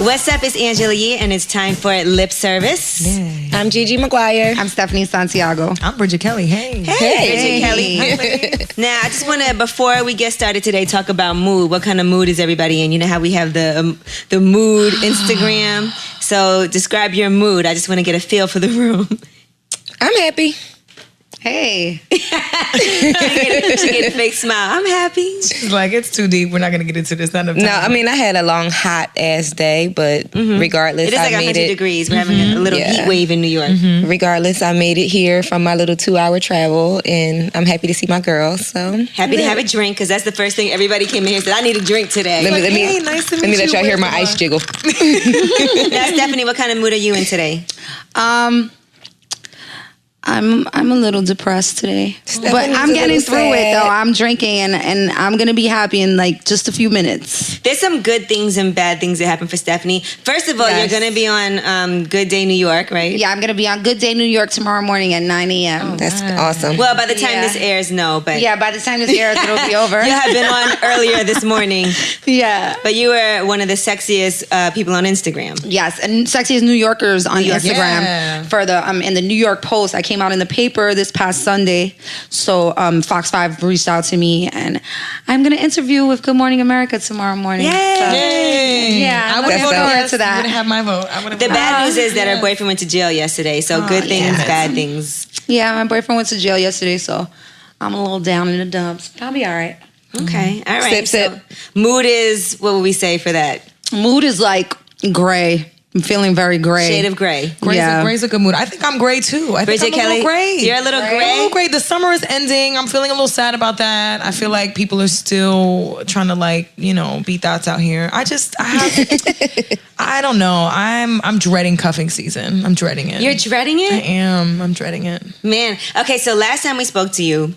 What's up? It's Angela Yee, and it's time for Lip Service. Yeah. I'm Gigi McGuire. I'm Stephanie Santiago. I'm Bridget Kelly. Hey. Bridget Kelly. Now, I just want to, before we get started today, talk about mood. What kind of mood is everybody in? You know how we have the mood Instagram? So describe your mood. I just want to get a feel for the room. I'm happy. Hey. She get a fake smile. I'm happy. She's like, it's too deep. We're not going to get into this. Not enough time. No, I mean, I had a long, hot-ass day, but regardless, It is like 100 degrees. We're having a little heat wave in New York. Regardless, I made it here from my little 2-hour travel, and I'm happy to see my girls. So happy to have a drink, because that's the first thing everybody came in here and said, I need a drink today. Let me let y'all hear my ice jiggle. Now, Stephanie, what kind of mood are you in today? I'm a little depressed today, Stephanie's but I'm a getting little through it sad. though. I'm drinking and I'm gonna be happy in like just a few minutes. There's some good things and bad things that happen for Stephanie. First of all, Yes. you're going to be on Good Day New York, right? Yeah, I'm gonna be on Good Day New York tomorrow morning at 9 a.m. That's awesome. Well, by the time Yeah. this airs, no, but Yeah, by the time this airs, it'll be over. you have been on earlier this morning. Yeah. But you were one of the sexiest people on Instagram. Yes, and sexiest New Yorkers on Instagram Yeah. for the in the New York Post. I came out in the paper this past Sunday, so Fox 5 reached out to me, and I'm gonna interview with Good Morning America tomorrow morning. Yay! So, Yay. yeah, I I'm would looking have forward voted to that. You would have my vote. I would have The bad news is that her boyfriend went to jail yesterday, so good things, yes. bad things. Yeah, my boyfriend went to jail yesterday, so I'm a little down in the dumps. I'll be all right. Okay, all right. Sip. So mood is, what would we say for that? Mood is like gray. I'm feeling very gray. Shade of gray. Gray's a good mood. I think I'm gray too. I think Bridget I'm a Kelly, little gray. you're a little I'm a gray? little gray. The summer is ending. I'm feeling a little sad about that. I feel like people are still trying to beat thoughts out here. I don't know. I'm dreading cuffing season. I'm dreading it. You're dreading I it? am. I'm dreading it. Man. Okay, so last time we spoke to you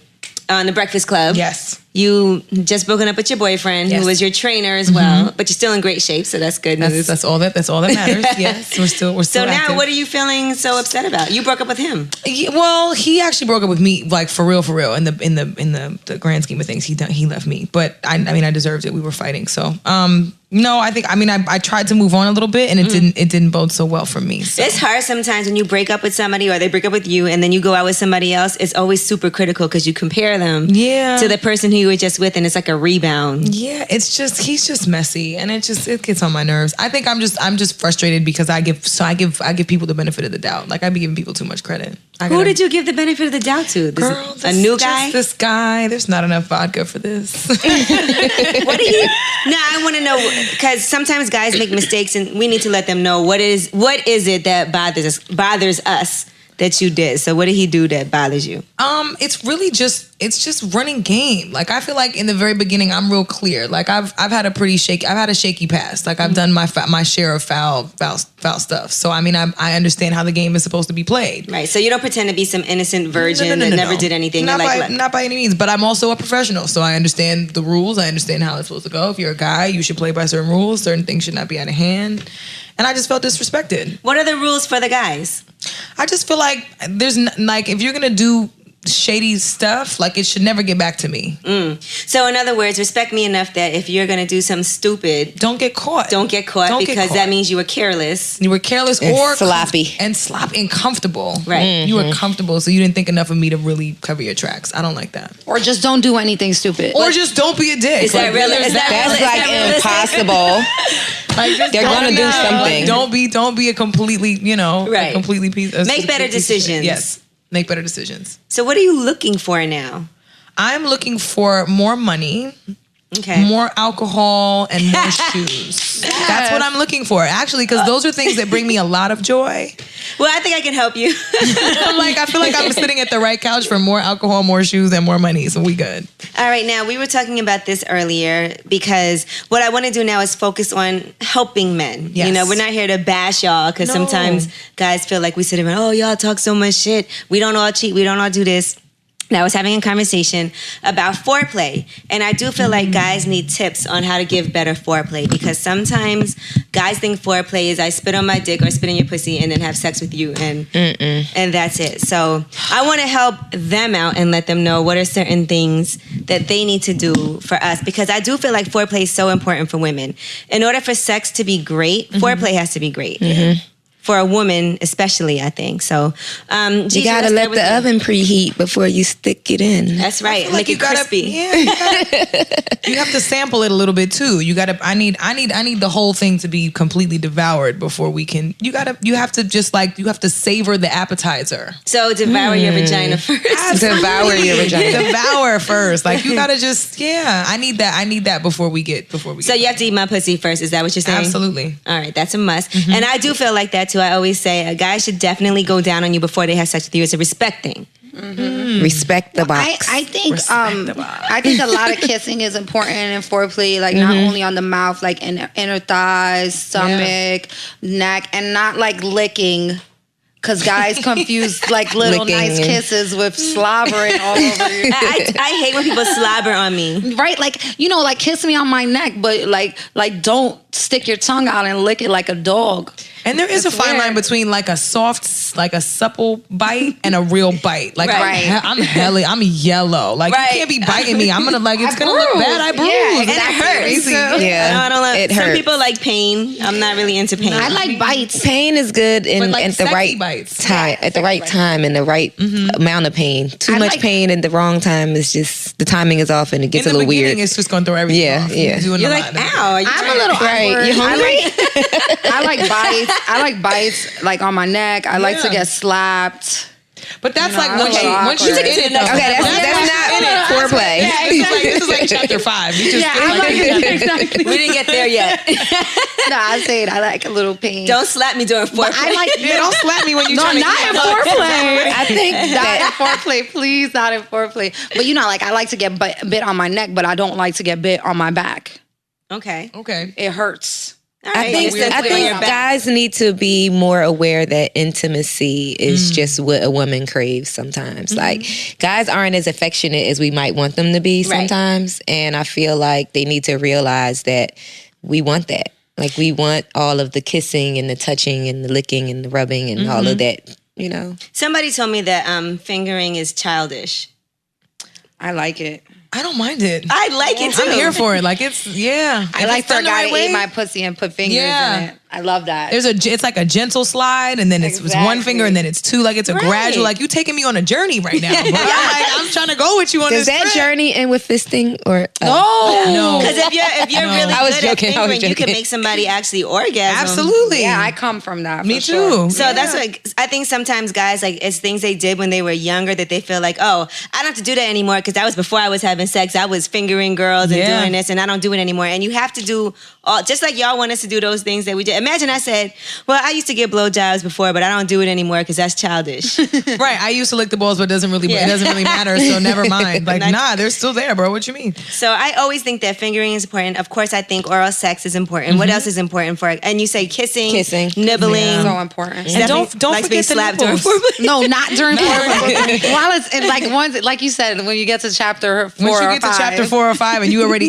on the Breakfast Club. Yes. You just broken up with your boyfriend, Yes. who was your trainer as well, but you're still in great shape, so that's good news. That's all that matters. Yes. We're still So now, active. what are you feeling so upset about? You broke up with him. Well, he actually broke up with me, like for real. In the grand scheme of things, he left me. But I mean, I deserved it. We were fighting. So, no, I tried to move on a little bit, and it didn't bode so well for me. So. It's hard sometimes when you break up with somebody or they break up with you, and then you go out with somebody else. It's always super critical because you compare them to the person who you were just with, and it's like a rebound. Yeah, he's just messy, and it gets on my nerves. I think I'm just frustrated because I give people the benefit of the doubt. Like I be giving people too much credit. Who did you give the benefit of the doubt to? Girl, a new guy? Just this guy. There's not enough vodka for this. What do you? No, I want to know, because sometimes guys make mistakes, and we need to let them know what is it that bothers us that you did. So what did he do that bothers you? It's just running game. Like I feel like in the very beginning, I'm real clear. Like I've had a shaky past. Like I've done my share of foul stuff. So I mean, I understand how the game is supposed to be played. Right. So you don't pretend to be some innocent virgin that never did anything. Not by any means. But I'm also a professional, so I understand the rules. I understand how it's supposed to go. If you're a guy, you should play by certain rules. Certain things should not be out of hand. And I just felt disrespected. What are the rules for the guys? I just feel like if you're gonna do shady stuff, like it should never get back to me. So in other words, respect me enough that if you're going to do something stupid, Don't get caught. because that means you were careless. You were careless And or sloppy. and comfortable. Right. You were comfortable, so you didn't think enough of me to really cover your tracks. I don't like that. Or just don't do anything stupid. Or just don't be a dick. Is that real? Is that That's real? Is like that realistic? impossible. Like, just They're don't gonna do know. something. Like, don't be a completely, Right. a completely piece. Make better decisions. Yes, make better decisions. So what are you looking for now? I'm looking for more money. Okay. More alcohol and more shoes. That's what I'm looking for, actually, because those are things that bring me a lot of joy. Well, I think I can help you. I feel like I'm sitting at the right couch for more alcohol, more shoes, and more money, so we good. All right, now we were talking about this earlier because what I want to do now is focus on helping men. Yes. You know, we're not here to bash y'all because sometimes guys feel like we sit around, oh, y'all talk so much shit. We don't all cheat. We don't all do this. Now, I was having a conversation about foreplay, and I do feel like guys need tips on how to give better foreplay, because sometimes guys think foreplay is I spit on my dick or spit in your pussy and then have sex with you, and that's it. So I want to help them out and let them know what are certain things that they need to do for us? Because I do feel like foreplay is so important for women. In order for sex to be great, foreplay has to be great. For a woman, especially, I think. So, you gotta let the oven preheat before you stick it in. That's right. Like Make it crispy. You have to sample it a little bit too. You gotta. I need the whole thing to be completely devoured before we can. You have to savor the appetizer. So devour your vagina first. Devour your vagina. Devour first. Like you gotta just. Yeah, I need that before we get. So you have to eat my pussy first. Is that what you're saying? Absolutely. All right, that's a must. And I do feel like that too. I always say a guy should definitely go down on you before they have sex with you. It's a respect thing. Respect the box. I think I think a lot of kissing is important in foreplay, like not only on the mouth, like in inner thighs, stomach, neck, and not like licking. Because guys confuse like little Licking nice and- kisses with slobbering all over you. I hate when people slobber on me. Right? Like, like kiss me on my neck, but like don't stick your tongue out and lick it like a dog. And there is a fine weird. line between like a soft, like a supple bite and a real bite. Like Right. I'm yellow. Like Right. you can't be biting me. I'm gonna it's gonna look bad. I bruise. Yeah, And it hurts. Crazy. Yeah. I don't know. It Some hurts. people like pain. I'm not really into pain. I like bites. Pain is good But like at the sexy right bites. time, at the right time, and the right amount of pain. Too I much like- pain at the wrong time is just the timing is off and it gets In a the little beginning, weird. it's just gonna throw everything Yeah, off. yeah. Doing You're a like, lot. ow. Are you I'm a trying- little Right. awkward. You hungry? I like bites. I like bites like on my neck. I like to Yeah. get slapped. But that's No, like I'm once a you little once you awkward. get in it. though. Okay, that's not foreplay. This is like chapter 5. You just Yeah, get I like like it. Exactly. We didn't get there yet. No, I say it. I like a little pain. Don't slap me during foreplay. I like. Yeah, don't slap me when you No, trying to not eat in my butt. foreplay. I think Not in that foreplay, please. Not in foreplay. But like I like to get bit on my neck, but I don't like to get bit on my back. Okay. Okay. It hurts. All I right. think Except I for think your back. guys need to be more aware that intimacy is just what a woman craves sometimes. Like guys aren't as affectionate as we might want them to be Right. sometimes, and I feel like they need to realize that we want that. Like we want all of the kissing and the touching and the licking and the rubbing and all of that. Somebody told me that fingering is childish. I like it. I don't mind it. I like it too. I'm here for it. Like it's I like for a guy to eat my pussy and put fingers in it. I love that. It's like a gentle slide, and then it's one Exactly. finger, and then it's two. Like it's a Right. gradual. Like you taking me on a journey right now. Bro. I'm trying to go with you on Does this that trip. journey end with fisting or No. Because if you're really I was good joking, at I was fingering, you can joking. make somebody actually orgasm. Absolutely. Yeah, I come from that. Me for sure. too. So that's what I think sometimes guys, like, it's things they did when they were younger that they feel like, oh, I don't have to do that anymore because that was before I was having sex. I was fingering girls and Yeah. doing this, and I don't do it anymore. And you have to do all, just like y'all want us to do those things that we did. Imagine I said, well, I used to get blowjobs before, but I don't do it anymore because that's childish. Right. I used to lick the balls, but it doesn't really matter. So never mind. Like, nah, they're still there, bro. What you mean? So I always think that fingering is important. Of course, I think oral sex is important. What else is important for? And you say kissing, nibbling. So important. And don't likes being forget the slapped during nipples. foreplay. No, not during foreplay. While it's and like you said, when you get to chapter 4 Once you or get 5, to chapter 4 or 5 and you already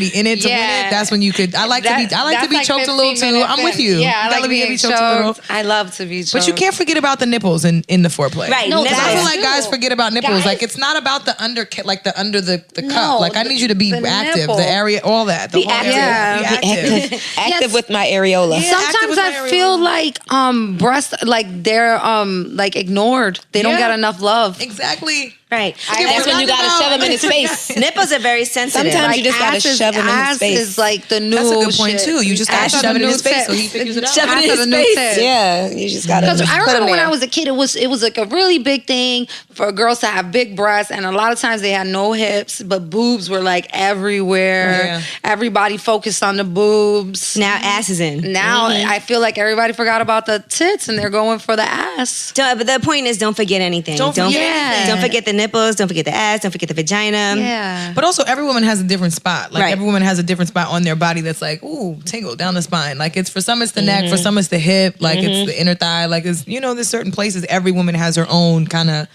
in it to win Yeah. it, that's when you could. I like to be That's like choked a little 15 too. minutes I'm with in. you. Yeah, I You gotta like be being choked a little. choked. I love to be choked. But you can't forget about the nipples in the foreplay. Right, No, nipples. I feel that's like guys true. forget about nipples. Guys- Like it's not about the under the No, cup. Like I need you to be the active, nipple. the area, all that. The Be whole active. area. Yeah. Be active. active Yes. with my areola. Yeah. active Sometimes with I my feel areola. like breast like they're like ignored. They don't Yeah. get enough love. Exactly. Right. That's when you gotta shove them in his face. Nipples are very sensitive. Sometimes you just gotta ass is- shove him in his ass face. is like the new That's a good point shit. too. You just gotta Ass are shove the it in new his face tip. so he figures it out. Shove it in Ass are his the new face. tip. Yeah, you just gotta. Because I put 'em remember when there. I was a kid, it was like a really big thing for girls to have big breasts, and a lot of times they had no hips, but boobs were like everywhere. Yeah. Everybody focused on the boobs. Now ass is in. Now I feel like everybody forgot about the tits, and they're going for the ass. But the point is, don't forget anything. Don't forget anything. Don't forget the nipples. Don't forget the ass. Don't forget the vagina. Yeah. But also, every woman has a different spot. Like Right. every woman has a different spot on their body that's like, ooh, tingle down the spine. Like it's for some it's the neck, for some it's the hip, like it's the inner thigh. Like it's there's certain places. Every woman has her own kind of,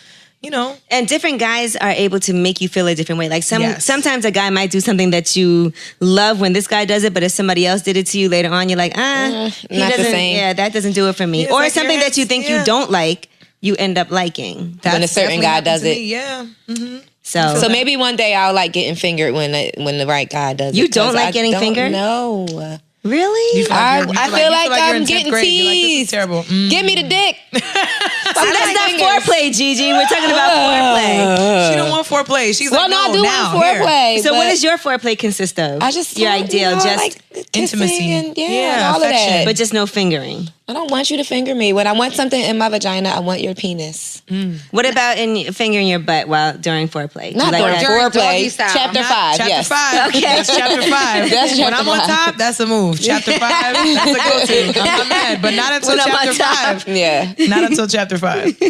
And different guys are able to make you feel a different way. Like Yes. sometimes a guy might do something that you love when this guy does it, but if somebody else did it to you later on, you're like, he not the doesn't. same. Yeah, that doesn't do it for me. Yeah, it's Or like something your that you hands- think yeah. you don't like, you end up liking. When a certain guy does it. Yeah. Mm-hmm. So maybe one day I'll like getting fingered when the right guy does it. You don't like getting fingered? No. Really? I feel like I'm getting Like, this is teased. terrible. Give me the dick. That's not foreplay, Gigi. We're talking about foreplay. She don't want foreplay. She's Well, like, no, I no, do now, want here. foreplay. So but what does your foreplay consist of? I just your ideal, just like intimacy. and, Yeah, and all affection. of that. but just no fingering. I don't want you to finger me. When I want something in my vagina, I want your penis. What about fingering your butt during foreplay? Not You during that? During foreplay. doggy style. Chapter 5. Chapter Yes. 5. Okay. That's chapter 5. That's when chapter I'm on 5. top, that's a move. Chapter 5, that's a go-to. I'm not mad, but not until When I'm on chapter top. 5. Yeah. Not until chapter 5.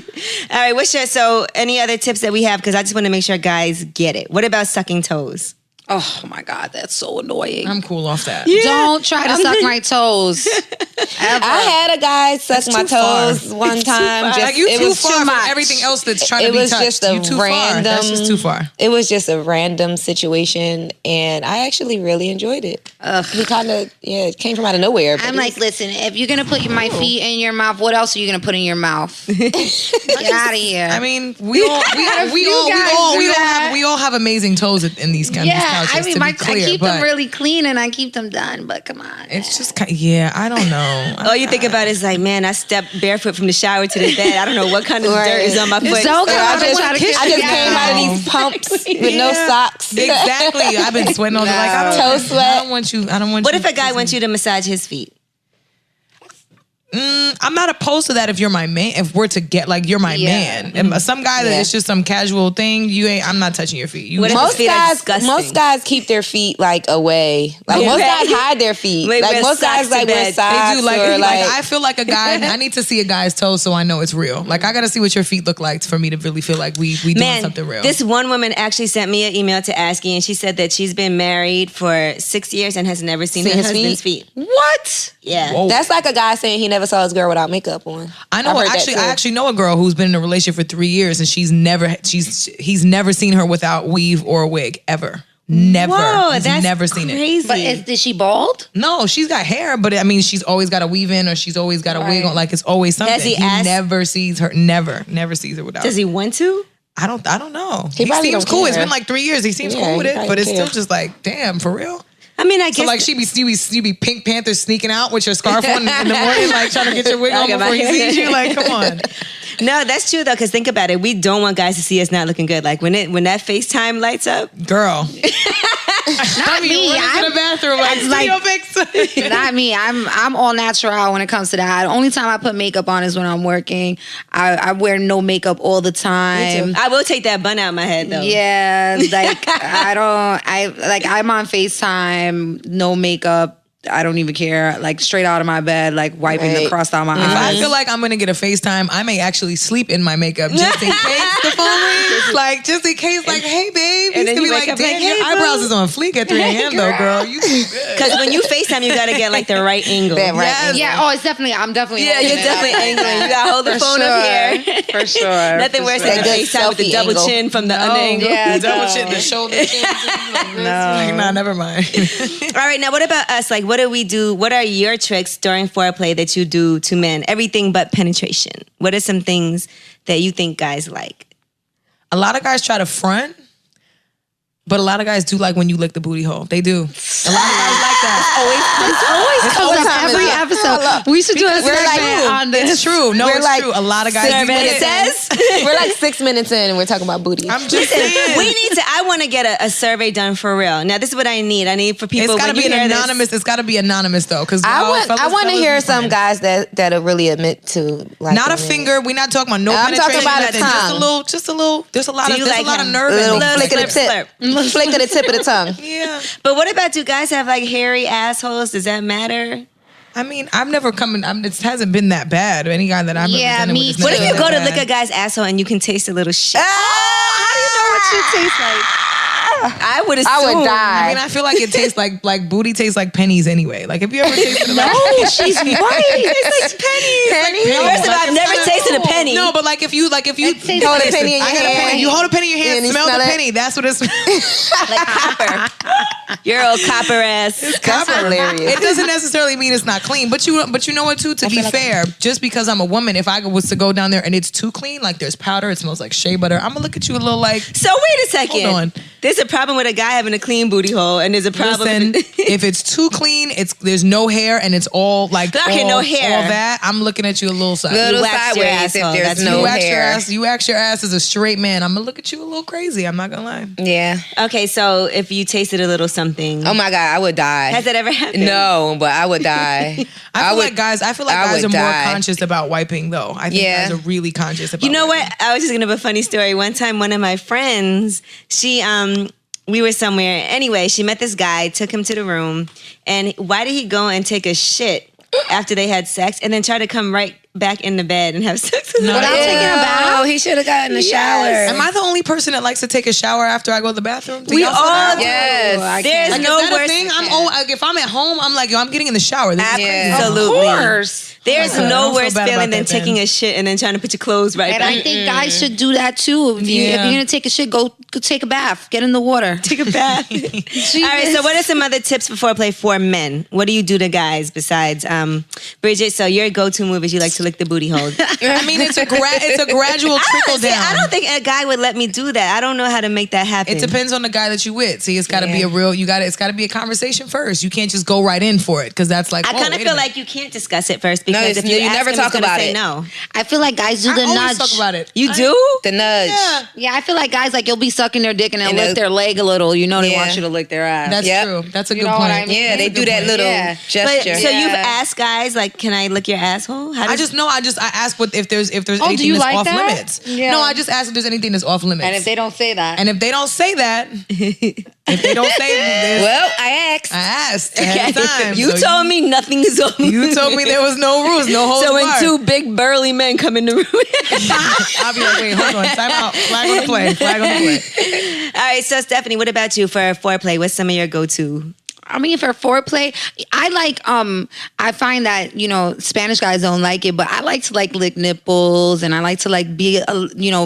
All right, so any other tips that we have? Because I just want to make sure guys get it. What about sucking toes? Oh my God, that's so annoying. I'm cool off that. Don't try to suck my toes. Ever. I had a guy suck my too far. toes one time. Like Just, you it too was far too from much. everything else that's trying to It be was touched. just a You too far. random. That's just too far. It was just a random situation, and I actually really enjoyed it. He kind of it came from out of nowhere. but I'm it like, was- listen, if you're gonna put my feet in your mouth, what else are you gonna put in your mouth? Get out of here. I mean, we all have amazing toes in these kinds of couches. I mean, to be clear, I keep but them really clean and I keep them done. But come on, it's just I don't know. All you think about is like, man, I stepped barefoot from the shower to the bed. I don't know what kind of dirt is on my foot. so good. I I just, try to I just came out of these pumps with no socks. Exactly. I've been sweating all day. Like I Toe don't, sweat. I don't want you. I don't want. What you if a guy wants you to massage his feet? I'm not opposed to that if you're my man. If we're to get like you're my man, and some guy that it's just some casual thing. You ain't. I'm not touching your feet. You What if his feet are disgusting? Most guys keep their feet like away. Like most guys hide their feet. Like, Like wear most guys socks to like wear bed. socks. They do like or I feel like a guy. I need to see a guy's toes so I know it's real. Like I got to see what your feet look like for me to really feel like we doing Man, something real. this one woman actually sent me an email to ask you, and she said that she's been married for 6 years and has never seen her his husband's feet. what? Yeah. Whoa. That's like a guy saying he never saw his girl without makeup on. I know. I've heard that Actually, too. I actually know a girl who's been in a relationship for 3 years, and he's never seen her without weave or a wig ever. Never. Whoa, He's that's never seen it. crazy. But is she bald? No, she's got hair, but I mean, she's always got a weave in, or she's always got a wig on. Like it's always something. Has he asked- never sees her. Never sees her without. Does he want to? I don't know. He He probably seems don't cool. It's care. been like 3 years. He seems Yeah, cool with he it, probably but it's care. still just like, damn, for real. I mean, I So guess. like you be Pink Panther sneaking out with your scarf on in the morning, like trying to get your wig on Okay, before he bye. sees you. Like, come on. No, that's true though. Because think about it, we don't want guys to see us not looking good. Like when that FaceTime lights up. Girl. Not me. Running to the bathroom like, studio pics. Not me. I'm all natural when it comes to that. The only time I put makeup on is when I'm working. I wear no makeup all the time. I will take that bun out of my head though. Yeah, like I'm on FaceTime, no makeup. I don't even care. Like straight out of my bed, like wiping the Right. crust out my If I eyes. feel like I'm gonna get a FaceTime, I may actually sleep in my makeup just in case the phone rings. Like just in case, like, hey babe. And He's then gonna you be wake like, up like, damn, hey, your eyebrows is on fleek at 3 a.m. though, girl. You too good. Because when you FaceTime, you gotta get like the right angle. That right Yes. angle. Yeah. Oh, it's definitely. I'm definitely. Yeah, you're holding it up definitely like angling. that. You gotta hold the For phone sure. up here. For sure. Nothing for worse sure. than a Good FaceTime with the selfie double angle. chin from the under angle. Yeah, The double no. chin, the shoulder chin. Like, nah, never mind. All right, now what about us? Like, what do we do? What are your tricks during foreplay that you do to men? Everything but penetration. What are some things that you think guys like? A lot of guys try to front, but a lot of guys do like when you lick the booty hole. They do. A lot of guys like that. Always comes up time every is up. episode. We should do a We're like, segment on this. It's true. No, We're it's like true. A lot of guys do Survey it. says. We're like 6 minutes in and we're talking about booty. I'm just saying. We need to. I want to get a survey done for real. Now, this is what I need. I need for people. It's gotta when be you an hear anonymous. This, It's gotta be anonymous though, because I want to hear some guys that'll really admit to like Not a finger. We're not talking about no I'm talking penetration. about a nothing. tongue. Just a little. There's a lot Do of you there's like a lot him? of nerve a little in Little it. flick of the slurp, tip, flick of the tip of the tongue. Yeah. but what about, do guys have like hairy assholes? Does that matter? I mean, I've never come in. It hasn't been that bad. Any guy that I've Yeah, represented me with, too. What if you go to lick lick a guy's asshole and you can taste a little shit? How do you know what you taste like? I would assume. I would die. I mean, I feel like it tastes like booty tastes like pennies anyway. Like, if you ever tasted No, she's right. It tastes like pennies. First of all, I've never tasted a penny. No, but like if you It tastes hold like a penny in your I got a hand. penny. You hold a penny in your hand, And you smell the smell it. penny. That's what it smells Like copper. Your old copper ass. copper. hilarious. It doesn't necessarily mean it's not clean, but you know what too? To be fair, just because I'm a woman, if I was to go down there and it's too clean, like there's powder, it smells like shea butter, I'm gonna look at you a little like. So wait a second. Hold on. There's a problem with a guy having a clean booty hole, and there's a problem. Listen, if it's too clean, there's no hair and it's all like Okay, no hair. all that. I'm looking at you a little side. Little wax your sideways if asshole. there's That's no you wax hair. your ass. You wax your ass as a straight man. I'm gonna look at you a little crazy. I'm not gonna lie. Yeah. Okay, so if you tasted a little something, Oh my God, I would die. has that ever happened? No, but I would die. I feel would- like guys I are would more die. conscious about wiping though. I think Yeah. guys are really conscious about You know wiping. what? I was just gonna have a funny story. One time, one of my friends, we were somewhere. Anyway, she met this guy, took him to the room, and why did he go and take a shit after they had sex, and then try to come right back in the bed and have sex with him? Without taking a bath? Oh, he should have gotten a shower. Am I the only person that likes to take a shower after I go to the bathroom? Do We y'all feel all that? do. Yes. There's Like, no is that a worse thing? If I'm at home, I'm like, yo, I'm getting in the shower. This is Yeah. crazy. Absolutely. Of course. There's Oh my God, I no don't feel worse bad feeling about than that then. taking a shit and then trying to put your clothes right And back. I think guys should do that too. If you're gonna take a shit, go take a bath. Get in the water. Take a bath. All right, so what are some other tips for foreplay for men? What do you do to guys besides Bridget? So your go-to move is you like to lick the booty hole. I mean, it's a gradual trickle See, down. I don't think a guy would let me do that. I don't know how to make that happen. It depends on the guy that you with. See, it's got to be it's got to be a conversation first. You can't just go right in for it because that's like. I kind of feel like you can't discuss it first because if you ask never him, talk he's gonna about say it. no. I feel like guys do the always nudge. talk about it. You do? The nudge. Yeah, Yeah, I feel like guys like you'll be sucking their dick and they'll And lick they'll- their leg a little. You know they Yeah. want you to lick their ass. that's Yep. true. That's a You good know point. what I mean? Yeah, they That's a do good that point. little Yeah. But, gesture. so you've Yeah. asked guys like, can I lick your asshole? How I does- ask what if there's do anything you that's like off that? limits. Yeah. No, I just ask if there's anything that's off limits. And if they don't say that, And if they don't say that, if they don't say this, Well, I asked. I asked ahead of time. You So told me nothing is off. You told me there was no rules, no holds So when barred. two big burly men come in the room. I'll be like, wait, hold on, time out. Flag on the play. Flag on the play. All right, so Stephanie, what about you for foreplay? What's some of your go-to? I mean, for foreplay, I like, I find that, Spanish guys don't like it, but I like to like lick nipples and I like to like be,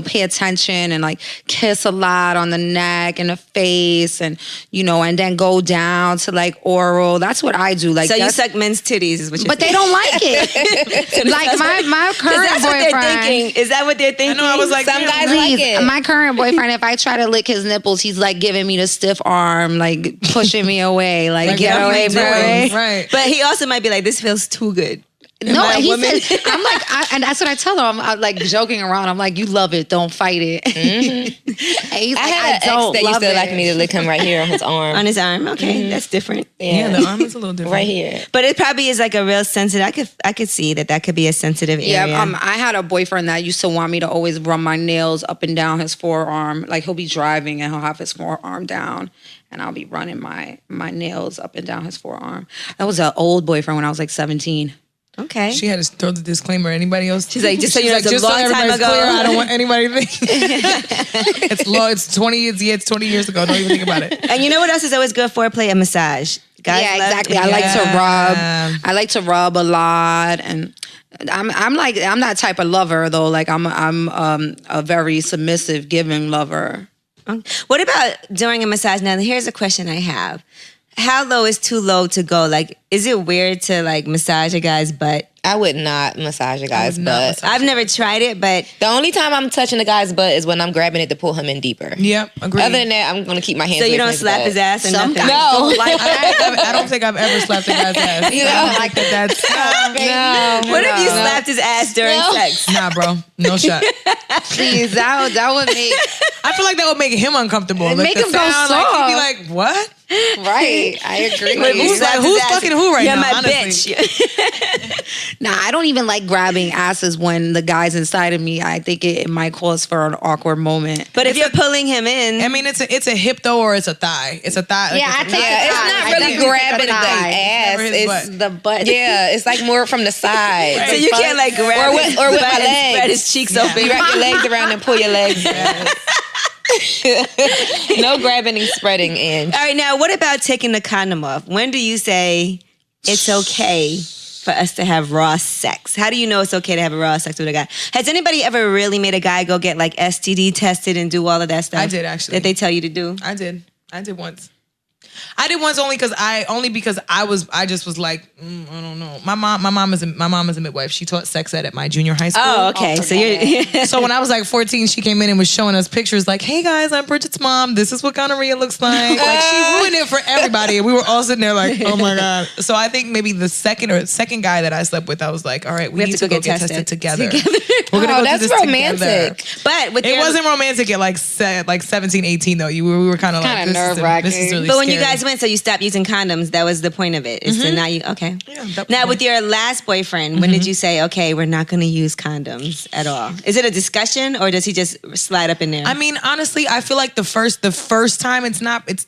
pay attention and like kiss a lot on the neck and the face and, and then go down to like oral. That's what I do. Like, So you that's- suck men's titties is what you're but they saying. don't like it. Like my 'Cause current that's what they're boyfriend. thinking. Is that what they're thinking? I know, I was like, Some damn, guys Please, like it. my current boyfriend, if I try to lick his nipples, he's like giving me the stiff arm, like pushing me away, like get what are away you from doing? me. Right. But he also might be like, this feels too good. Am No, I a he woman? said, I'm like, and that's what I tell him. I'm like joking around. I'm like, you love it, don't fight it. And he's I like, had I an ex don't that used love to it. like me to lick him right here on his arm. On his arm. Okay, that's different. Yeah, the arm is a little different. Right here. But it probably is like a real sensitive. I could see that could be a sensitive area. Yeah, I had a boyfriend that used to want me to always run my nails up and down his forearm. Like he'll be driving and he'll have his forearm down, and I'll be running my nails up and down his forearm. That was an old boyfriend when I was like 17. Okay. She had to throw the disclaimer. Anybody else? She's like, just so you know, it's a just so long time everybody's ago. clear, I don't want anybody to think. It's low. It's 20 years. Yeah, it's 20 years ago. Don't even think about it. And you know what else is always good foreplay? A massage. Guys Yeah, love- exactly. I like to rub. I like to rub a lot, and I'm that type of lover though. Like I'm a very submissive, giving lover. What about during a massage? Now, here's a question I have. How low is too low to go? Like, is it weird to like massage a guy's butt? I would not massage a guy's butt. I've never tried it, but The only time I'm touching a guy's butt is when I'm grabbing it to pull him in deeper. Yep, agreed. Other than that, I'm gonna keep my hands. so you away don't from his slap butt. his ass or Some nothing. guys don't like that. I don't think I've ever slapped a guy's ass. You know? I don't like that's No. What if you slapped his ass during sex? nah, bro. No shot. Please, that would make I feel like that would make him uncomfortable. It'd Like make the him go sound, like he'd be soft. like, "What? right. I agree. Wait, who's like, who's fucking who right You're now, my honestly? bitch. Nah, I don't even like grabbing asses when the guy's inside of me. I think it might cause for an awkward moment. But if you're pulling him in, I mean, it's a hip though, or it's a thigh. It's a thigh. Like, Yeah, I it's a take thigh. the It's thigh. not I really definitely grabbing take the the thigh. ass. Never his It's butt. The butt. yeah, it's like more from the side. so you can't like grab Or with his my butt and legs. spread his cheeks You open. wrap your legs around and pull your legs back. No grabbing and spreading, and All right, now what about taking the condom off? When do you say it's okay for us to have raw sex? How do you know it's okay to have a raw sex with a guy? Has anybody ever really made a guy go get like STD tested and do all of that stuff? I did, actually. That they tell you to do? I did once. I did once only because I just was like, I don't know. My mom is a midwife. She taught sex ed at my junior high school. Oh, okay. So you're So when I was like 14, she came in and was showing us pictures like, hey guys, I'm Bridget's mom. This is what gonorrhea looks like. Like she ruined it for everybody. And we were all sitting there like, oh my God. So I think maybe the second guy that I slept with, I was like, all right, we need to go get tested together. We're gonna go that's do this romantic. together. But with It wasn't romantic at like 17, 18 though. We were kind of like, this is really But when you scary. guys went, so you stopped using condoms. That was the point of it. Is to now you okay? Yeah, that was Now the with your last boyfriend, when did you say, okay, we're not going to use condoms at all? Is it a discussion or does he just slide up in there? I mean, honestly, I feel like the first time it's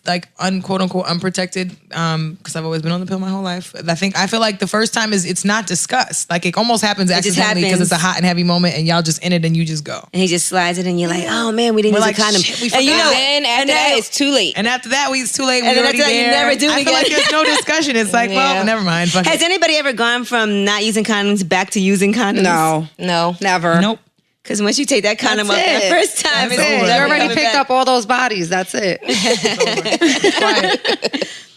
like quote unquote unprotected. Because I've always been on the pill my whole life. I feel like the first time it's not discussed. Like it almost happens accidentally because it's a hot and heavy moment and y'all just in it and you just go. And he just slides it and you're like, oh man, we didn't We're use like, a condom. shit, we and you forgot. know, then after that, it's too late. And after that, it's too late. And We're then already after that, you there. never do it I feel like again. there's no discussion. It's like, well, never mind. Fuck has it. anybody ever gone from not using condoms back to using condoms? No. Never. Nope. Because once you take that condom off That's that it. first time, That's it's over. You never already coming picked back. up all those bodies. That's it.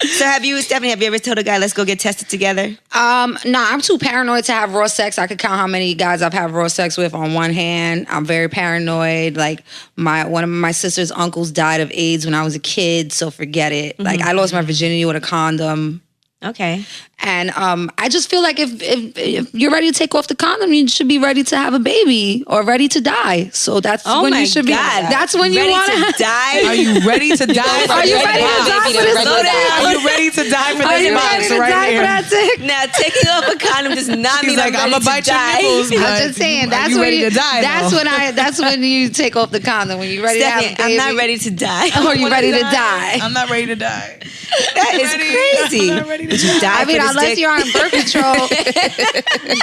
So Stephanie, have you ever told a guy, let's go get tested together? Nah, I'm too paranoid to have raw sex. I could count how many guys I've had raw sex with on one hand. I'm very paranoid. Like one of my sister's uncles died of AIDS when I was a kid, so forget it. Like I lost my virginity with a condom. Okay. And I just feel like if you're ready to take off the condom, you should be ready to have a baby or ready to die. So that's when you should be. That's when you ready want to die. Are you ready to die? Are you ready to die for this? Are you ready to die for Are this you box ready to right die here? for that dick? Now, taking off a condom does not She's mean like, I'm I'm ready gonna to bite your die. nipples. I'm but just saying are that's you when ready to die. That's when you take off the condom when you're ready to have a Stephanie, baby. I'm not ready to die. Are you ready to die? I'm not ready to die. That is crazy. I'm not ready to Would you die. die I mean, for this unless dick? you're on birth control,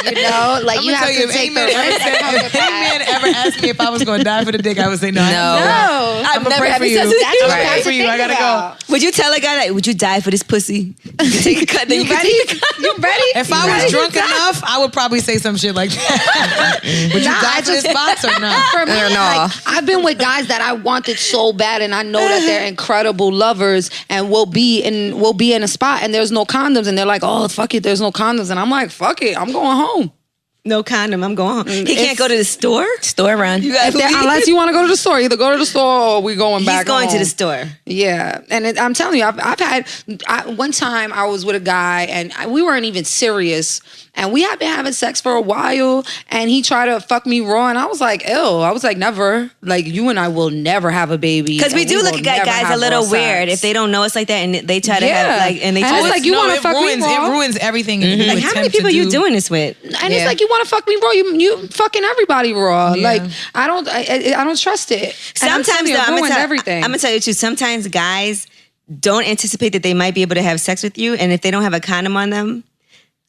you know, like you have to take the risk. If any man ever asked me if I was going to die for the dick, I would say no. No, I've I'm never pray had for sex you. with that's you. what I'm I pray for you. I gotta go. Would you tell a guy that, would you die for this pussy? You can take a cut, then you can take a cut. You ready? If I was drunk enough, I would probably say some shit like that. Would you die for this box or not? For me, No. like, I've been with guys that I wanted so bad, and I know that they're incredible lovers, and we'll be in a spot, and there's no condoms, and they're like, "Oh, fuck it, there's no condoms," and I'm like, "Fuck it, I'm going home." No condom, I'm going home. He can't go to the store? Store run. You guys Unless you want to go to the store, either go to the store or we going back. He's going to home. the store. Yeah, and I'm telling you, I've had one time I was with a guy and we weren't even serious, and we had been having sex for a while, and he tried to fuck me raw, and I was like, ew. I was like, never. Like, you and I will never have a baby. Because we and do will look at never guys a have little raw weird sex. if they don't know us like that, and they try to Yeah. have like, and they And try it's to like, you wanna fuck me ruins, raw? It ruins everything. you like, would how many attempt to people you do. doing this with? And it's like, you want to fuck me raw? You fucking everybody raw. Yeah. Like, I don't trust it. And I'm Sometimes telling you, though, it ruins everything. I'm gonna tell you the truth. Sometimes guys don't anticipate that they might be able to have sex with you, and if they don't have a condom on them,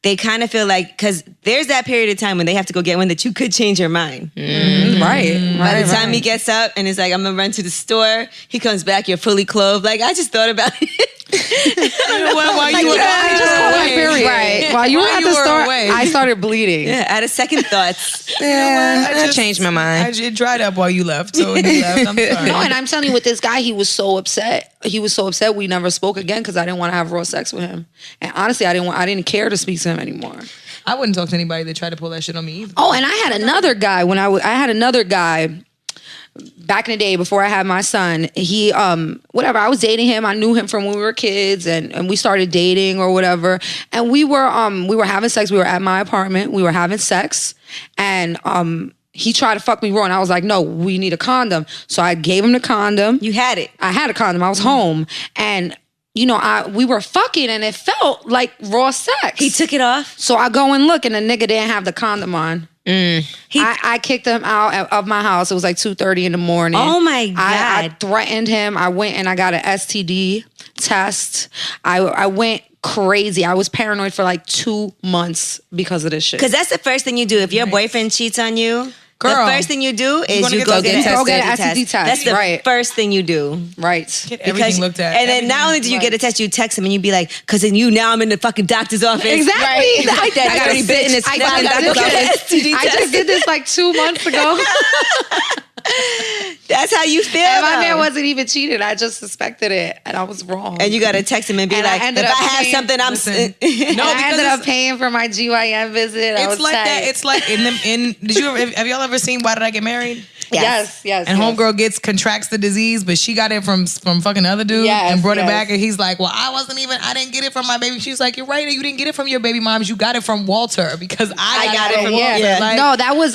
they kind of feel like, because there's that period of time when they have to go get one that you could change your mind. Right. By the time he gets up and is like, I'm gonna run to the store, he comes back, you're fully clothed. Like, I just thought about it. You know what? While Like, you were I just away, Period. Right. While you were While at you the were store, away. I started bleeding. Yeah, out of second thoughts. I changed my mind. It dried up while you left. So when you left, I'm sorry. No, and I'm telling you, with this guy, he was so upset. He was so upset we never spoke again because I didn't want to have raw sex with him. And honestly, I didn't care to speak to him anymore. I wouldn't talk to anybody that tried to pull that shit on me either. Oh, and I had another guy I had another guy back in the day before I had my son. He whatever, I was dating him. I knew him from when we were kids, and we started dating or whatever. And we were having sex. We were at my apartment. We were having sex, and he tried to fuck me raw, and I was like, no, we need a condom. So I gave him the condom. You had it. I had a condom. I was home, and we were fucking, and it felt like raw sex. He took it off. So I go and look, and the nigga didn't have the condom on. I kicked him out of my house. It was like 2:30 in the morning. Oh my God. I threatened him. I went and I got an STD test. I went crazy. I was paranoid for like 2 months because of this shit. Because that's the first thing you do. If your boyfriend cheats on you, Girl, the first thing you do is gonna you get go tested. get Go an get an STD STD test. test. That's the Right. first thing you do. Right. Get everything looked at. And then not only do you get a test, you text him and you be like, because then now I'm in the fucking doctor's office. Exactly. Right? Fuck that. I gotta be bitten in this I fucking got doctor's this. office. STD I test. just did this like 2 months ago. That's how you feel. And my though. man wasn't even cheating. I just suspected it, and I was wrong. And you got to text him and be And I like, ended if up I have paying- something, I'm... Listen. And No, I because ended up paying for my GYN visit. I it's was like tight. that. It's like did you ever, have y'all ever seen Why Did I Get Married? Yes. And homegirl contracts the disease, but she got it from fucking other dude Yes, and brought it yes. back, and he's like, well, I didn't get it from my baby. She's like, you're right, you didn't get it from your baby moms, you got it from Walter because I got it from Walter. Yeah. Like, No, that was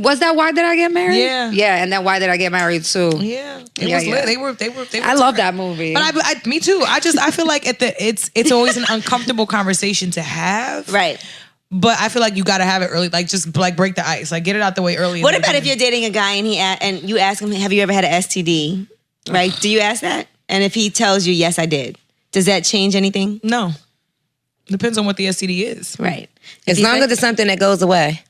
was that Why Did I Get Married? Yeah. Yeah, and then Why Did I Get Married too? yeah, it Yeah, was yeah. lit. They were I love that movie. But I me too. I feel like it's always an uncomfortable conversation to have. Right. But I feel like you got to have it early, like just like break the ice, like get it out the way early. What about if you're dating a guy and you ask him, have you ever had an STD? Right? Do you ask that? And if he tells you, yes, I did, does that change anything? No. Depends on what the STD is. Right. As long as it's something that goes away.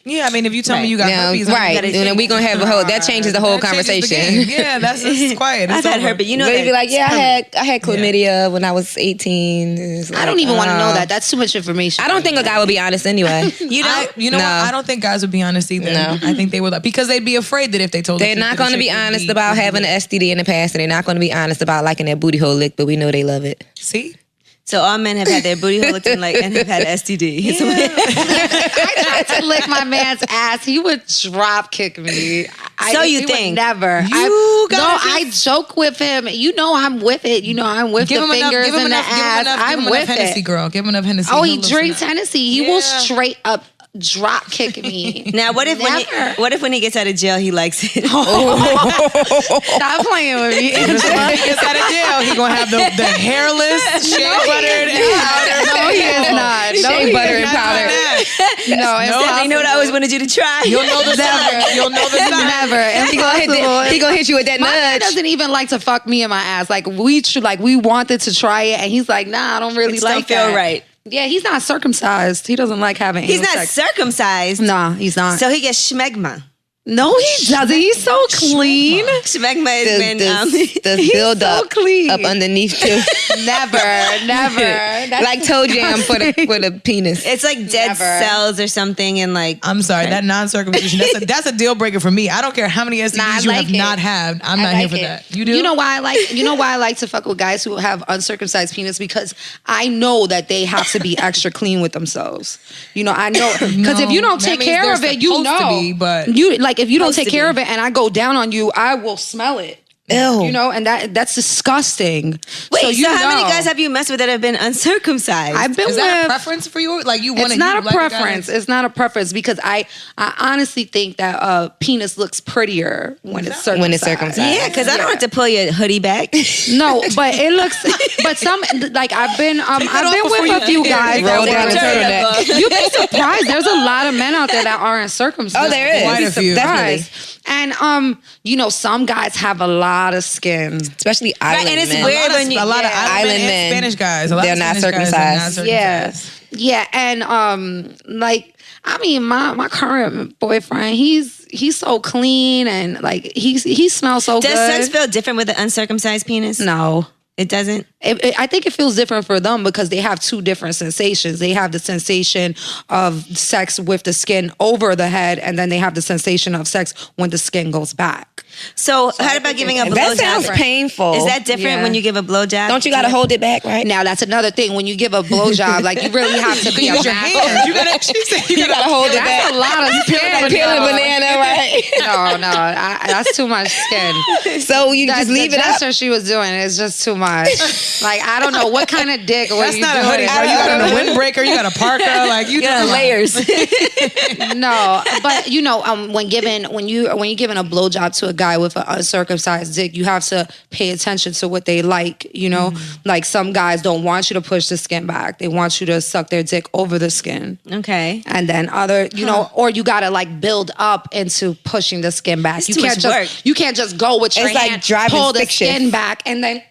Yeah, I mean, if you tell me Right. you got Now, herpes, right. And then we gonna have that changes the whole that changes the conversation. game. Yeah, that's quiet. I've It's had over. herpes, you know But that. you'd be like, yeah, I had chlamydia when I was 18. It's I like, don't even want to know that. That's too much information. I don't think a guy would be honest anyway. You know? You know No. what? I don't think guys would be honest either. No. I think they would because they'd be afraid that if they told They're the truth, not that going to the be shit would honest about having an STD in the past, and they're not going to be honest about liking their booty hole lick, but we know they love it. See? So all men have had their booty hole licked and have had STD. I tried to lick my man's ass. He would drop kick me. So you he would think. never? You gotta I joke with him. You know I'm with it. You know I'm with Give the him enough. fingers Give him and the enough. Give him ass. enough. Give I'm him enough with Hennessy, it. girl. Give him enough Hennessy. Oh, He'll he listen to drinks that. Hennessy. He Yeah. will straight up drop kick me. Now, what if when he gets out of jail, he likes it? Stop playing with me, When Angela. he gets out of jail, he gonna have the hairless, shea buttered, and powdered. No, he is not. No, Shea he butter is and not. powder. No, it's No, You know what I always wanted you to try? You'll know the sign. You'll know the sign. Never. He gonna hit you with that My man nudge. doesn't even like to fuck me in my ass. Like we wanted to try it, and he's like, nah, I don't really It like don't feel that. right. Yeah, he's not circumcised. He doesn't like having. He's anal not sex. circumcised. Nah, he's not. So he gets schmegma. No, he doesn't. He's so clean. Schmegma has been... The build so up clean. up underneath the Never. That's like toe jam for the penis. It's like dead Never. cells or something and like... I'm sorry, that non-circumcision, that's a deal breaker for me. I don't care how many STDs I you like have it. not had. I'm I not like here for it. that. You do? You know why I like to fuck with guys who have uncircumcised penis, because I know that they have to be extra clean with themselves. You know, I know because if you don't that take means care they're of it, you supposed to know. be, but- you like if you don't Supposed take to care be. of it and I go down on you, I will smell it. Ew. You know, and that's disgusting. Wait, so, you how many know. guys have you messed with that have been uncircumcised? I've been Is that a with. preference for you? Like you want It's to not a preference. It's not a preference because I honestly think that penis looks prettier when it's circumcised. When it's circumcised. yeah, because I don't have to pull your hoodie back. No, but it looks. But some like I've been off before with you a few get guys. here. that Roll were- down the turtleneck. You'd be surprised. There's a lot of men out there that aren't circumcised. Oh, there is. Quite a few. Definitely. And you know, some guys have a lot of skin. Especially island and it's men. weird when you- a lot of yeah. island men, and Spanish guys. A lot They're of not Spanish guys are circumcised. Yeah, yeah, and like I mean, my current boyfriend, he's so clean and like he smells so Does good. sex feel different with an uncircumcised penis? No. It doesn't? I think it feels different for them because they have two different sensations. They have the sensation of sex with the skin over the head, and then they have the sensation of sex when the skin goes back. So how about giving a blowjob? That sounds painful. Is that different Yeah. when you give a blowjob? Don't you got to hold it back, right? Now that's another thing. When you give a blowjob, like you really have to be You a use your master. hands. You gotta. She said You got to hold it That's back. a lot of skin. Peel a No. banana, right? No, that's too much skin. So you just leave the it up. gesture she was doing is just too much. Like I don't know what kind of dick were That's you not a doing. hoodie, bro. You got on a windbreaker. You got a parka. Like you Yeah, doing layers. No, but you know, when you're giving a blowjob to a guy with an uncircumcised dick, you have to pay attention to what they like. You know, like some guys don't want you to push the skin back; they want you to suck their dick over the skin. Okay. And then other, you know, or you gotta like build up into pushing the skin back. It's too much work. You can't just go with your It's like hand, driving pull the stick shift. skin back, and then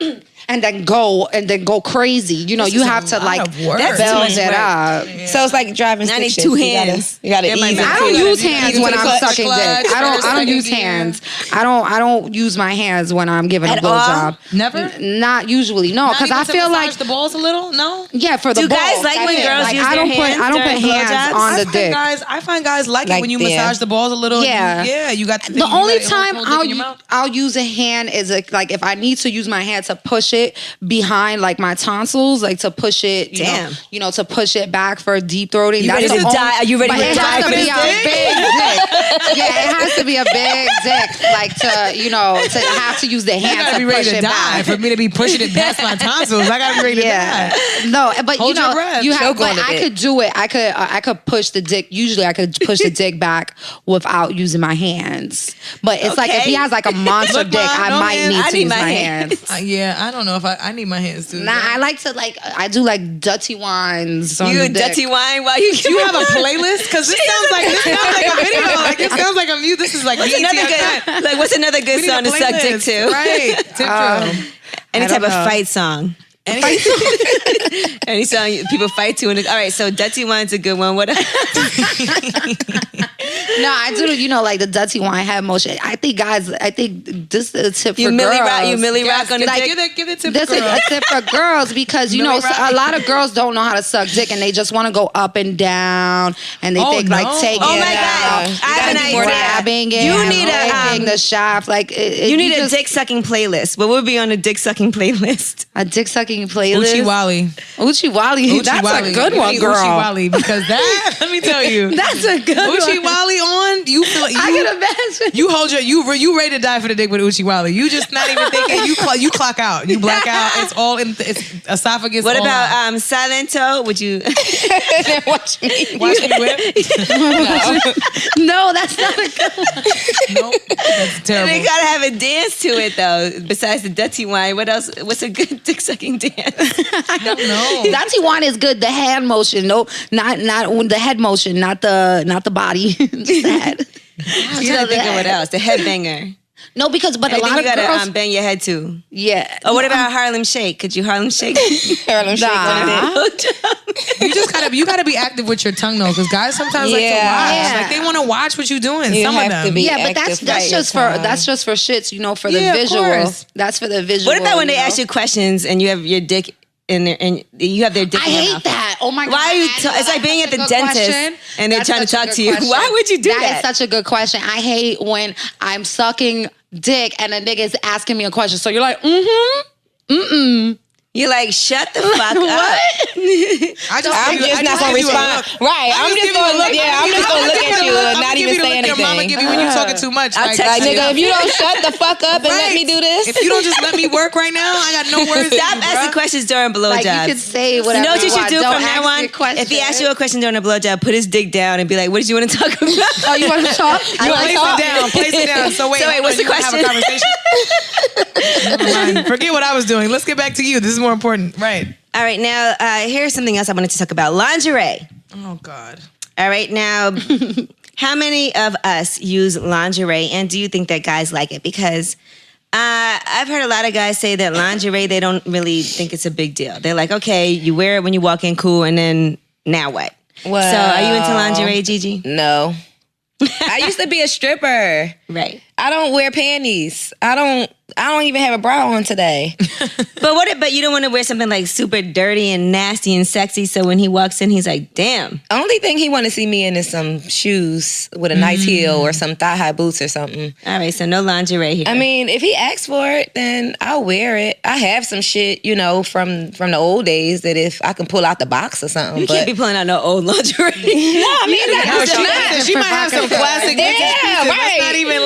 and then go crazy. You know, you have to like build it up. So it's like driving. I need stick 2 shifts. hands. You gotta ease it. I don't use hands when I'm clutch, sucking dick. I don't use hands. I don't use my hands when I'm giving a blowjob. Never? Not usually. No, because I feel like the balls a little. No. Yeah, for the Do balls. guys like when girls use their hands? I don't put during hands blowjobs? on the dick. I find guys like it when you massage the balls a little. Yeah. You got the only time I'll use a hand is like if I need to use my hand to push it behind like my tonsils, like to push it, you know, to push it back for deep throating. You ready to die? Are you ready to die? It has to be a big dick. Yeah, it has to be a big dick, like to have to use the hand you gotta to be ready push to it die back. for me to be pushing it past my tonsils. I gotta be ready to die. No, but Hold your breath. you have. Choke on But the I dick. could do it. I could push the dick. Usually, I could push the dick back without using my hands. But it's like if he has like a monster Look, dick, Mom, I no might hands. need I to need use my my hands. hands. Yeah, I don't know if I need my hands too. Nah, I like to I do like dirty wines. On You the dick. dirty wine while you Do you have a playlist? Because this sounds like a video. Like it sounds like a mute. This is like What's another good song to suck dick to? Right. Tip drill. Any I type don't of know. fight song. Any song people fight to. All right, so dirty wine's a good one. What else? No, I do. Like the dirty wine head motion. I think this is a tip for girls. You Millie rock on the Like, dick. give it to This is a tip for girls because a lot of girls don't know how to suck dick and they just want to go up and down and they think like taking Oh my it God. out, I have an idea. grabbing it, You need licking the shaft. Like you need a dick sucking playlist. What would be on a dick sucking playlist? a dick sucking playlist. Uchi Wally. Uchi Wally. That's a good one, girl. Uchi Wally, because that, let me tell you. That's a good Uchi one. Wally on, you feel like I can imagine. you hold you ready to die for the dick with Uchi Wally. You just not even thinking. You clock out. You black out. It's all in. It's esophagus. What all about out. Silento? Would you? Watch me. Watch me whip? No, that's not a good one. Nope. That's terrible. They gotta have a dance to it though. Besides the dirty wine, what else? What's a good dick sucking dance? I don't know. Dirty wine is good. The hand motion. No, not the head motion. Not the body. Just the head. I'm trying to think of what else. The headbanger. No, but a Anything lot you of gotta girls. bang your head to. Yeah. Oh, what about Harlem Shake? Could you Harlem Shake? Harlem Shake on it. You gotta be active with your tongue though, because guys sometimes like to watch. Yeah. Like they want to watch what you're doing. You Some have of them. to be Yeah, but active that's with just your for tongue. shits, for the Yeah, of visual. course. That's for the visual. What about when they ask you questions and you have your dick in there and you have their dick I in their hate mouth? that. Oh my God. Why are you? Angela, It's like being at that's the such a good dentist question. and they're That's trying to such a talk good to you. question. Why would you do that? That is such a good question. I hate when I'm sucking dick and a nigga is asking me a question. So you're like, You're like, shut the fuck up. I'm just not gonna respond. Right. I'm just gonna look. Yeah, I'm just gonna look at you and not even say Your mama anything. give you when you talking too much. I'll Like, text Like, you. nigga, if you don't shut the fuck up and let me do this. If you don't just let me work right now, I got no words. Stop asking questions during blowjobs. like you could say You whatever know what you should want. do Don't from now ask on? me a question. If he asks you a question during a blowjob, put his dick down and be like, what did you want to talk about? Oh, you want to talk? Place it down. So wait, what's the you wanna have a question? conversation? Never mind. Forget what I was doing. Let's get back to you. This is more important. Right. All right, now here's something else I wanted to talk about. Lingerie. Oh, God. All right, now, how many of us use lingerie, and do you think that guys like it? Because I've heard a lot of guys say that lingerie, they don't really think it's a big deal. They're like, okay, you wear it when you walk in, cool, and then now what? Well, So are you into lingerie, Gigi? No. I used to be a stripper. Right. I don't wear panties. I don't even have a bra on today. But you don't want to wear something like super dirty and nasty and sexy, so when he walks in, he's like, damn. Only thing he want to see me in is some shoes with a nice heel or some thigh-high boots or something. All right, so no lingerie here. I mean, if he asks for it, then I'll wear it. I have some shit, from the old days that if I can pull out the box or something. You can't be pulling out no old lingerie. No, I mean, that's not. She might have some classic. Yeah, right.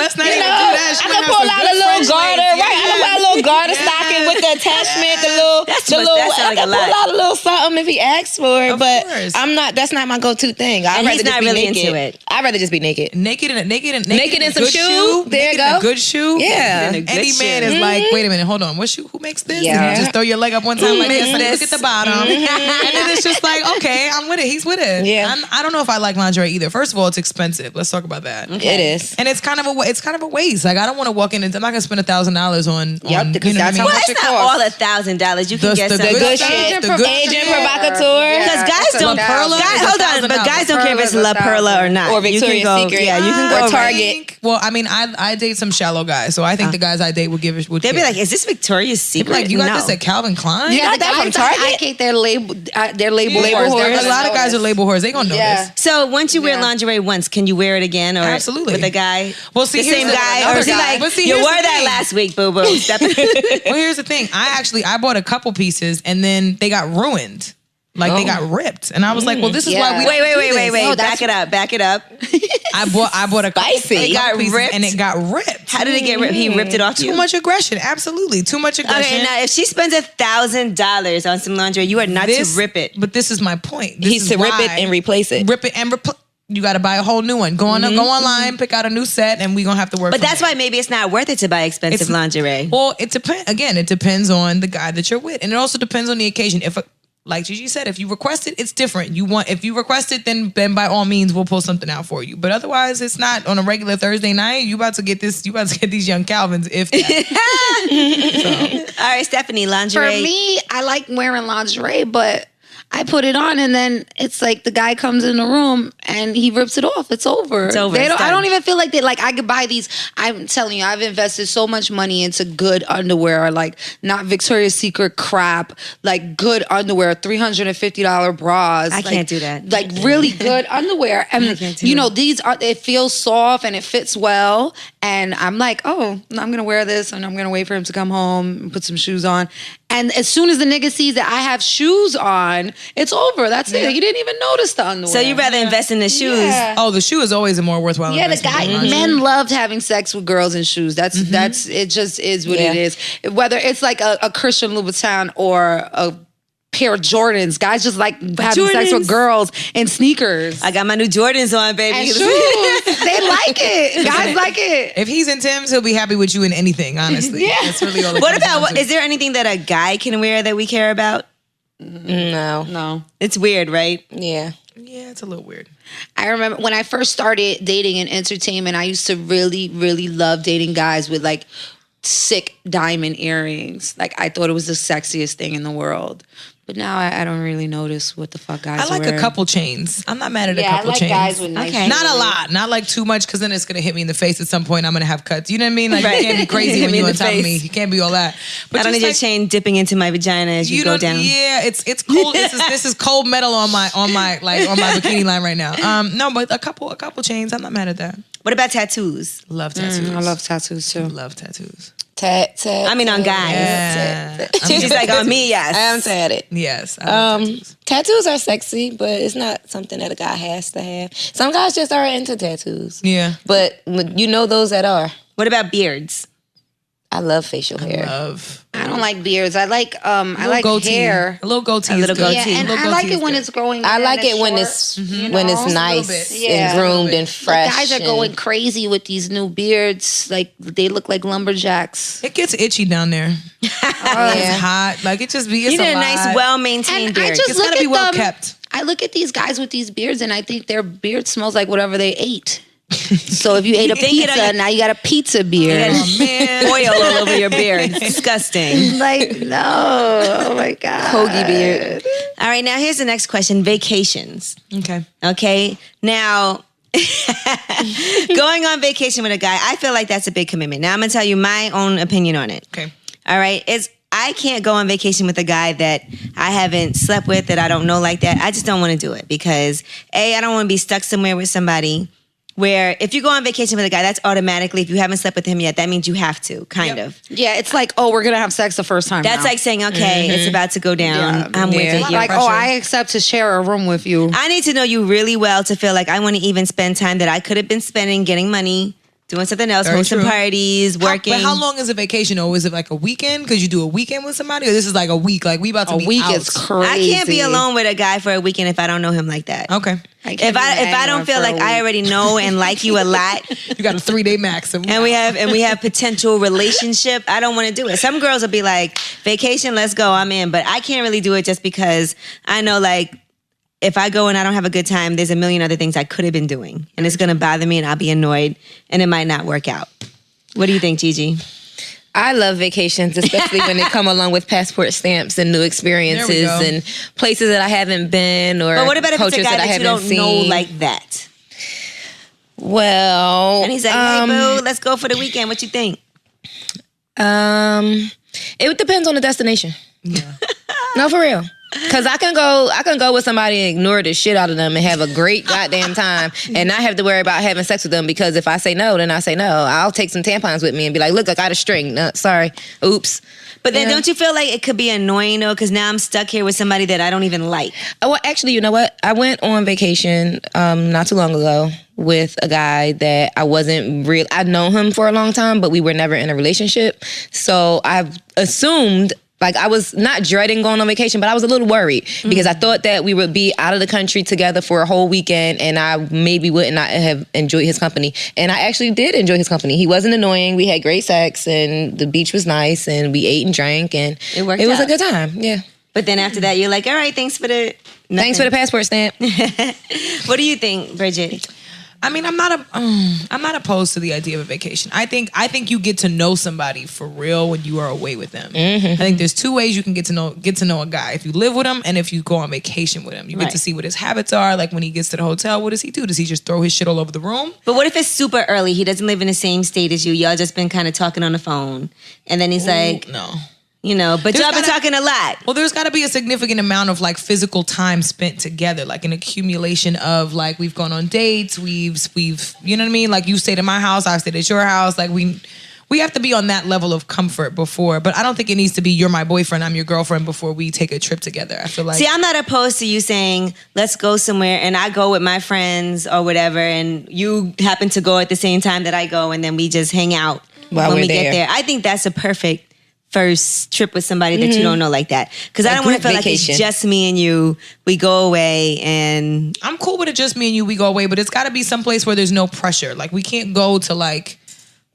Let's not even do know, that. She I might can have pull some out good a little French garter, lace. right? I can pull out a little garter stocking with the attachment, the little, I can pull out a little something if he asks for it. Of but course. I'm not. That's not my go-to thing. I'd And rather he's just not be really naked. into it. I'd rather just be naked. Naked in in some good shoe. There you Naked in go. a good shoe. Yeah. In a good Any man shoe. is like, wait a minute, hold on. What shoe? Who makes this? Yeah. And you just throw your leg up one time like makes this. And this? look at the bottom. And then it's just like, okay, I'm with it. He's with it. Yeah. I don't know if I like lingerie either. First of all, it's expensive. Let's talk about that. It is. And it's kind of a waste. Like I don't want to walk in and I'm not gonna spend $1,000 on. Yep, because you know that's what I how mean? much It's it not costs. all $1,000. You can get some good good shit. shit. The good Agent shit. provocateur. Because guys That's don't. a thousand. Hold on, but guys don't care if it's Perla's La Perla or not. Or You can Victoria's go- Secret. Yeah, you can go Or right. Target. Well, I mean, I date some shallow guys, so I think the guys I date would give it. They'd be like, "Is this Victoria's They'd be Secret?" like, you got No. this at Calvin Klein? Yeah, got the that from guys that Target? I hate their label Label whores. whores. They're A gonna lot of guys are notice. label whores. They gonna know Yeah. this. So once you wear Yeah. lingerie once, can you wear it again or Absolutely. with a guy? Well, see, the here's same the- guy, another or is he guy. like, But see, you here's wore the that thing. last week, boo boo? Well, here's the thing. I bought a couple pieces and then they got ruined. Like they got ripped, and I was like, "Well, this is why we Yeah. don't do Wait. this. No, Back it up. I bought a couple Spicy. pieces It got ripped? and it got ripped. How did it get ripped? He ripped it off Too you. much aggression. Absolutely, too much aggression. Okay, now if she spends $1,000 on some lingerie, you are not to rip it. But this is my point. This He's is to rip why. it and replace it. Rip it and you got to buy a whole new one. Go online, pick out a new set, and we gonna have to work. But from that's there. why maybe it's not worth it to buy expensive It's- lingerie. Well, it depends. Again, it depends on the guy that you're with, and it also depends on the occasion. Like Gigi said, if you request it, it's different. If you request it, then by all means we'll pull something out for you. But otherwise, it's not on a regular Thursday night. You about to get this. You about to get these young Calvins. If that. All right, Stephanie, For lingerie. me, I like wearing lingerie, but I put it on and then it's like the guy comes in the room and he rips it off. It's over. It's over. They It's don't, I done. don't even feel like like I could buy these. I'm telling you, I've invested so much money into good underwear, like not Victoria's Secret crap, like good underwear, $350 bras. I can't do that. Like really good underwear. And can't do you know, it. it feels soft and it fits well. And I'm like, oh, I'm gonna wear this and I'm gonna wait for him to come home and put some shoes on. And as soon as the nigga sees that I have shoes on, it's over. That's it. You didn't even notice the underwear. So you rather invest in the shoes. Yeah. Oh, the shoe is always a more worthwhile. Yeah, the investment guy, than lingerie. men loved having sex with girls in shoes. That's it. Just is what Yeah. it is. Whether it's like a Christian Louboutin or a pair of Jordans, guys just like having sex with Jordans. girls in sneakers I got my new Jordans on, baby. and shoes. They like it. Guys like it. If he's in Tim's, he'll be happy with you in anything. Honestly, Yeah. That's really all. It What comes down about, to. is there anything that a guy can wear that we care about? No. No. It's weird, right? Yeah. Yeah, it's a little weird. I remember when I first started dating in entertainment, I used to really, really love dating guys with like sick diamond earrings. Like I thought it was the sexiest thing in the world. But now I don't really notice what the fuck guys I like wear. a couple chains. I'm not mad at a Yeah, I couple like chains. guys with nice Okay. Not a jewelry. lot, not like too much, because then it's gonna hit me in the face at some point. I'm gonna have cuts. You know what I mean? Like Right. you can't be crazy Hit when me you in on the top of me. face. You can't be all that. But I don't just need your like, chain dipping into my vagina as you go don't- down. Yeah, it's cold. This is cold metal on my bikini line right now. No, but a couple chains. I'm not mad at that. What about tattoos? Love tattoos. I love tattoos too. Love tattoos. I mean, on guys. Yeah. She's like, on me, yes. I'm tatted. Yes. I love tattoos. Tattoos are sexy, but it's not something that a guy has to have. Some guys just are into tattoos. Yeah. But you know those that are. What about beards? I love facial hair. Love. I don't like beards. I like I like goatee. hair. A little goatee. A little is good. goatee. Yeah, and Little I like goatee it is when good. it's growing. I in like and it when short, it's you when know? it's bit. nice Yeah. and groomed and The fresh. guys are and- going crazy with these new beards. Like they look like lumberjacks. It gets itchy down there. It's hot. Like it just be. It's You need a lot. nice, well-maintained And I beard. just It's look gotta be at well them. kept. I look at these guys with these beards, and I think their beard smells like whatever they ate. So if you ate a Think it pizza, on- now you got a pizza beard. Oh man. Oil all over your beard. It's disgusting. Like no, oh my god, Hoagie beard. All right, now here's the next question. Vacations. Okay. Okay. Now, going on vacation with a guy, I feel like that's a big commitment. Now, I'm going to tell you my own opinion on it. Okay. All right. I can't go on vacation with a guy that I haven't slept with, that I don't know like that. I just don't want to do it because, A, I don't want to be stuck somewhere with somebody where if you go on vacation with a guy, that's automatically, if you haven't slept with him yet, that means you have to, kind of. Yeah, it's like, oh, we're gonna have sex the first time. That's now. like saying, okay, it's about to go down. Yeah. I'm with Yeah. it. like, pressure. oh, I accept to share a room with you. I need to know you really well to feel like I want to even spend time that I could have been spending getting money, doing something else, Very hosting true. parties, working. But how long is a vacation? Or is it like a weekend? Because you do a weekend with somebody, or this is like a week? Like we about to A be week out. is crazy. I can't be alone with a guy for a weekend if I don't know him like that. Okay. I can't If be with I don't anyone feel for a like I week. already know and like you a lot, You got a 3-day max. and we have potential relationship, I don't want to do it. Some girls will be like, vacation, let's go, I'm in. But I can't really do it just because I know like if I go and I don't have a good time, there's a million other things I could have been doing. And it's gonna bother me and I'll be annoyed and it might not work out. What do you think, Gigi? I love vacations, especially when they come along with passport stamps and new experiences and places that I haven't been or But what about if it's a cultures guy that I that you haven't don't know seen. like that? Well, And he's like, hey, boo, let's go for the weekend. What you think? It depends on the destination. Yeah. No, for real. Cause I can go with somebody and ignore the shit out of them and have a great goddamn time and not have to worry about having sex with them, because if I say no, then I say no. I'll take some tampons with me and be like, look, I got a string. No, sorry. Oops. But then don't you feel like it could be annoying though? Because now I'm stuck here with somebody that I don't even like. Well, actually, you know what? I went on vacation not too long ago with a guy that I wasn't real. I'd known him for a long time, but we were never in a relationship. So I've assumed, like, I was not dreading going on vacation, but I was a little worried because I thought that we would be out of the country together for a whole weekend and I maybe would not have enjoyed his company. And I actually did enjoy his company. He wasn't annoying. We had great sex and the beach was nice and we ate and drank and It worked it was out. a good time. Yeah. But then after that, you're like, all right, thanks for the... Thanks for the passport stamp. What do you think, Bridget? I mean, I'm not opposed to the idea of a vacation. I think you get to know somebody for real when you are away with them. I think there's two ways you can get to know a guy. If you live with him and if you go on vacation with him. You get to see what his habits are. Like when he gets to the hotel, what does he do? Does he just throw his shit all over the room? But what if it's super early? He doesn't live in the same state as you. Y'all just been kind of talking on the phone. And then he's like, No. you know, but y'all been talking a lot. Well, there's got to be a significant amount of like physical time spent together, like an accumulation of like we've gone on dates, we've you know what I mean? Like you stayed at my house, I've stayed at your house. Like we have to be on that level of comfort before. But I don't think it needs to be you're my boyfriend, I'm your girlfriend before we take a trip together. I feel like. See, I'm not opposed to you saying, let's go somewhere and I go with my friends or whatever and you happen to go at the same time that I go and then we just hang out While when we're we get there. there. I think that's a perfect first trip with somebody that you don't know like that. Because I don't want to group feel like vacation. it's just me and you. We go away and... I'm cool with it, just me and you, we go away, but it's got to be someplace where there's no pressure. Like we can't go to like,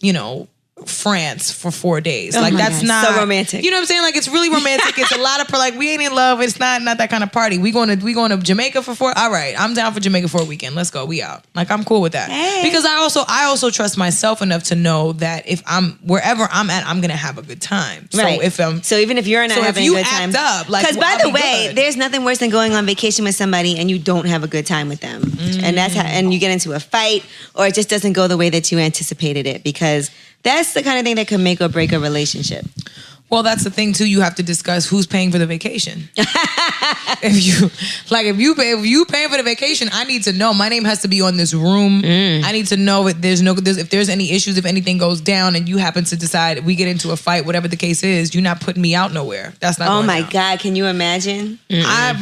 you know, France for 4 days. Like my that's God, not so romantic. You know what I'm saying? Like it's really romantic. It's a lot of like we ain't in love. It's not that kind of party. We going to Jamaica for 4. All right, I'm down for Jamaica for a weekend. Let's go. We out. Like I'm cool with that. Hey. Because I also trust myself enough to know that if I'm wherever I'm at, I'm gonna have a good time. So Right. So even if you're not so if having you a good act time, up, like, because by I'll the be way, good. there's nothing worse than going on vacation with somebody and you don't have a good time with them, and that's how, and you get into a fight or it just doesn't go the way that you anticipated it, because that's the kind of thing that could make or break a relationship. Well, that's the thing too. You have to discuss who's paying for the vacation. if you paying for the vacation, I need to know. My name has to be on this room. I need to know if there's any issues, if anything goes down, and you happen to decide we get into a fight, whatever the case is, you're not putting me out nowhere. That's not. Oh going my down. God, can you imagine? I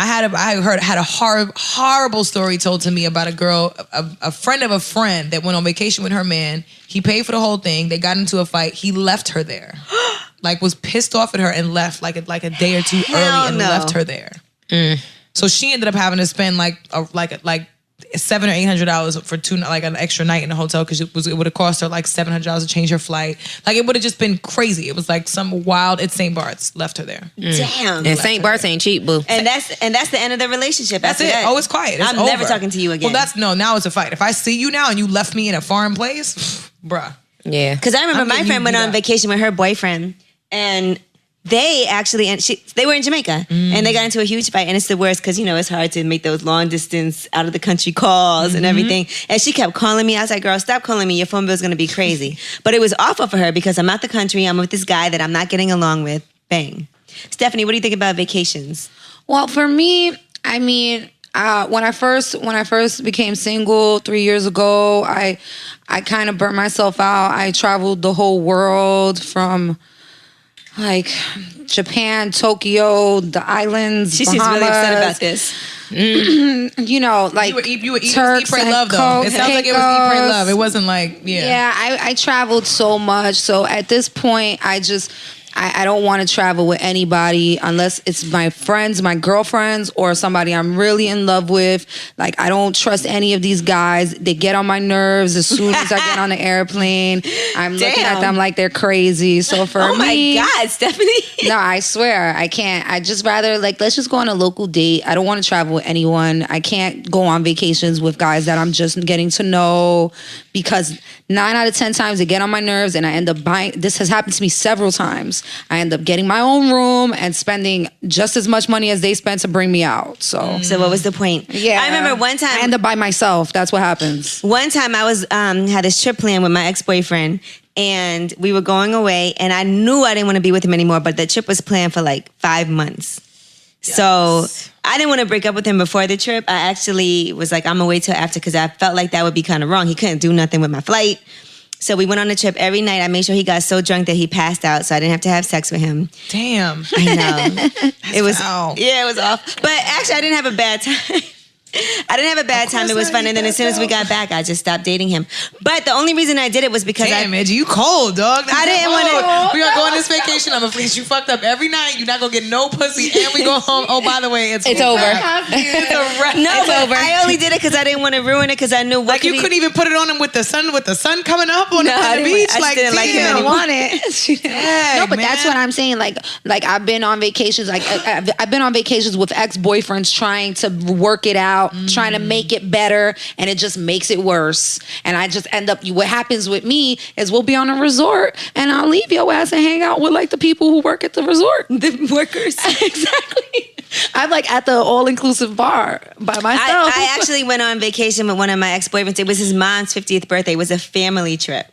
had a horrible story told to me about a girl, a friend of a friend that went on vacation with her man. He paid for the whole thing. They got into a fight. He left her there. Like was pissed off at her and left like a day or two early and no. left her there. So she ended up having to spend like $700 or $800 for like an extra night in the hotel because it would have cost her like $700 to change her flight. Like it would have just been crazy. It was like some wild. It's St. Bart's, left her there. Damn. And St. Bart's ain't cheap, boo. And that's the end of the relationship. That's after it. that. Oh, it's quiet. It's I'm never over. talking to you again. Well, now it's a fight. If I see you now and you left me in a foreign place, bruh. Yeah. Because I remember I'm my getting friend you went beat on up. vacation with her boyfriend, and they actually they were in Jamaica, and they got into a huge fight, and it's the worst because it's hard to make those long distance out of the country calls and everything. And she kept calling me. I was like, "Girl, stop calling me. Your phone bill's gonna be crazy." But it was awful for her because I'm out the country. I'm with this guy that I'm not getting along with. Bang. Stephanie, what do you think about vacations? Well, for me, I mean, when I first became single 3 years ago, I kind of burnt myself out. I traveled the whole world from like Japan, Tokyo, the islands, She seems Bahamas. really upset about this. Like You were eat, Turks pray, and love though. It sounds like it was eat, pray, Caicos. love. It wasn't like Yeah, I traveled so much. So at this point, I I don't want to travel with anybody unless it's my friends, my girlfriends, or somebody I'm really in love with. Like, I don't trust any of these guys. They get on my nerves as soon as I get on the airplane. I'm looking at them like they're crazy. So for me, oh my God, Stephanie. no, I swear I can't. I just rather like, let's just go on a local date. I don't want to travel with anyone. I can't go on vacations with guys that I'm just getting to know, because 9 out of 10 times they get on my nerves and I end up buying. This has happened to me several times. I end up getting my own room and spending just as much money as they spent to bring me out. So what was the point? yeah, I remember one time. I end up by myself. That's what happens. One time I was had this trip planned with my ex-boyfriend, and we were going away, and I knew I didn't want to be with him anymore, but the trip was planned for like 5 months. Yes. So I didn't want to break up with him before the trip. I actually was like, I'm gonna wait till after, because I felt like that would be kind of wrong. He couldn't do nothing with my flight. So we went on the trip every night. I made sure he got so drunk that he passed out, so I didn't have to have sex with him. Damn. I know. It was foul. Yeah, it was off. But actually, I didn't have a bad time. I didn't have a bad time. It was fun. And then as soon as we got back, I just stopped dating him. But the only reason I did it was because Damn, Angie, you cold, dog. I didn't want to. We gonna go on this vacation. I'm afraid you fucked up every night. You're not gonna get no pussy, and we go home. Oh, by the way, it's over. It's a wrap. No, it's but over. I only did it because I didn't want to ruin it, because I knew what Like, you couldn't even put it on him with the sun coming up on the beach. I just didn't like him I anymore. want it. No, but that's what I'm saying. Like I've been on vacations. Like I've been on vacations with ex-boyfriends trying to work it out, trying to make it better, and it just makes it worse. And I just end up. What happens with me is we'll be on a resort, and I'll leave your ass and hang out with like the people who work at the resort, The workers. exactly. I'm like at the all-inclusive bar by myself. I actually went on vacation with one of my ex-boyfriends. It was his mom's 50th birthday. It was a family trip.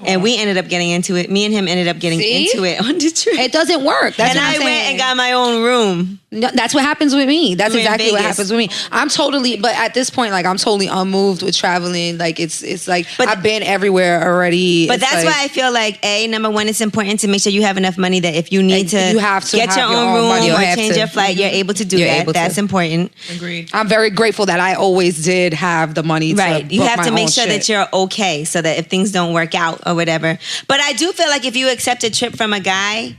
And we ended up getting into it. Me and him ended up getting into it on the trip. It doesn't work. That's and what I'm I saying. went and got my own room. No, that's what happens with me. That's We're in exactly what Vegas. happens with me. I'm totally, but at this point, like I'm totally unmoved with traveling. Like it's like I've been everywhere already. But It's that's like, why I feel like number one, it's important to make sure you have enough money that if you need to, you have to get have your your own own room money. or You'll have change to. your flight, you're able to do You're that. able to. That's important. Agreed. I'm very grateful that I always did have the money. Right. To You book have my to make own sure shit. that you're okay, so that if things don't work out or whatever. But I do feel like if you accept a trip from a guy,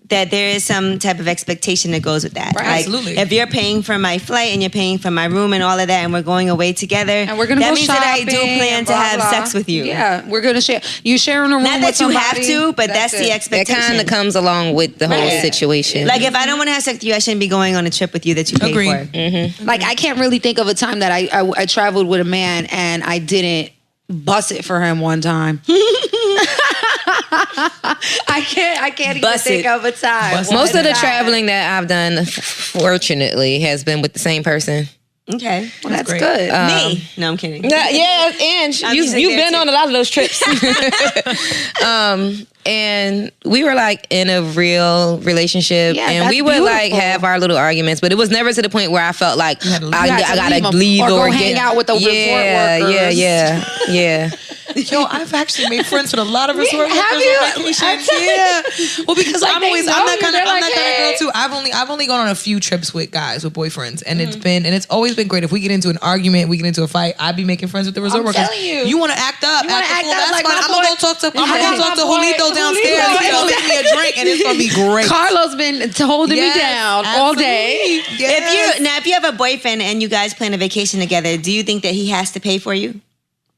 that there is some type of expectation that goes with that. Right. Like, Absolutely. if you're paying for my flight and you're paying for my room and all of that, and we're going away together, And we're gonna that go means shopping. that I do plan and to blah, have blah. sex with you. Yeah, we're gonna share. You sharing a room Not with that you somebody. have to, but that's the it. That expectation. kind of comes along with the whole Right. situation. Like, if I don't want to have sex with you, I shouldn't be going on a trip with you that you pay Agreed. for. Mm-hmm. Like I can't really think of a time that I traveled with a man and I didn't bust it for him one time. I can't even Bust think it. of a time. Bust Most of the One time. traveling that I've done, fortunately, has been with the same person. Okay. Well, that's great. good. Me? No, I'm kidding. Yeah, and I'm just you've there been too. on a lot of those trips. And we were like in a real relationship, Yeah, and that's we would like beautiful. have our little arguments, but it was never to the point where I felt like had to leave. I You had to gotta leave 'em leave or go get- hang out with the resort workers. Yeah. Yo, I've actually made friends with a lot of resort workers have on you? vacations. Yeah. Well, because Like, I'm they always know I'm that you. kind They're of like, girl hey. too. I've only gone on a few trips with guys, with boyfriends, and it's always been great. If we get into an argument, we get into a fight, I'd be making friends with the resort I'm workers. telling you. You want to act up? You wanna act a act fool, up that's like fine. my I'm gonna boy. go talk to I got Julito my boy. downstairs. Julito. He's gonna make me a drink, and it's gonna be great. Carlos been holding me down all day. Yes. If you have a boyfriend and you guys plan a vacation together, do you think that he has to pay for you,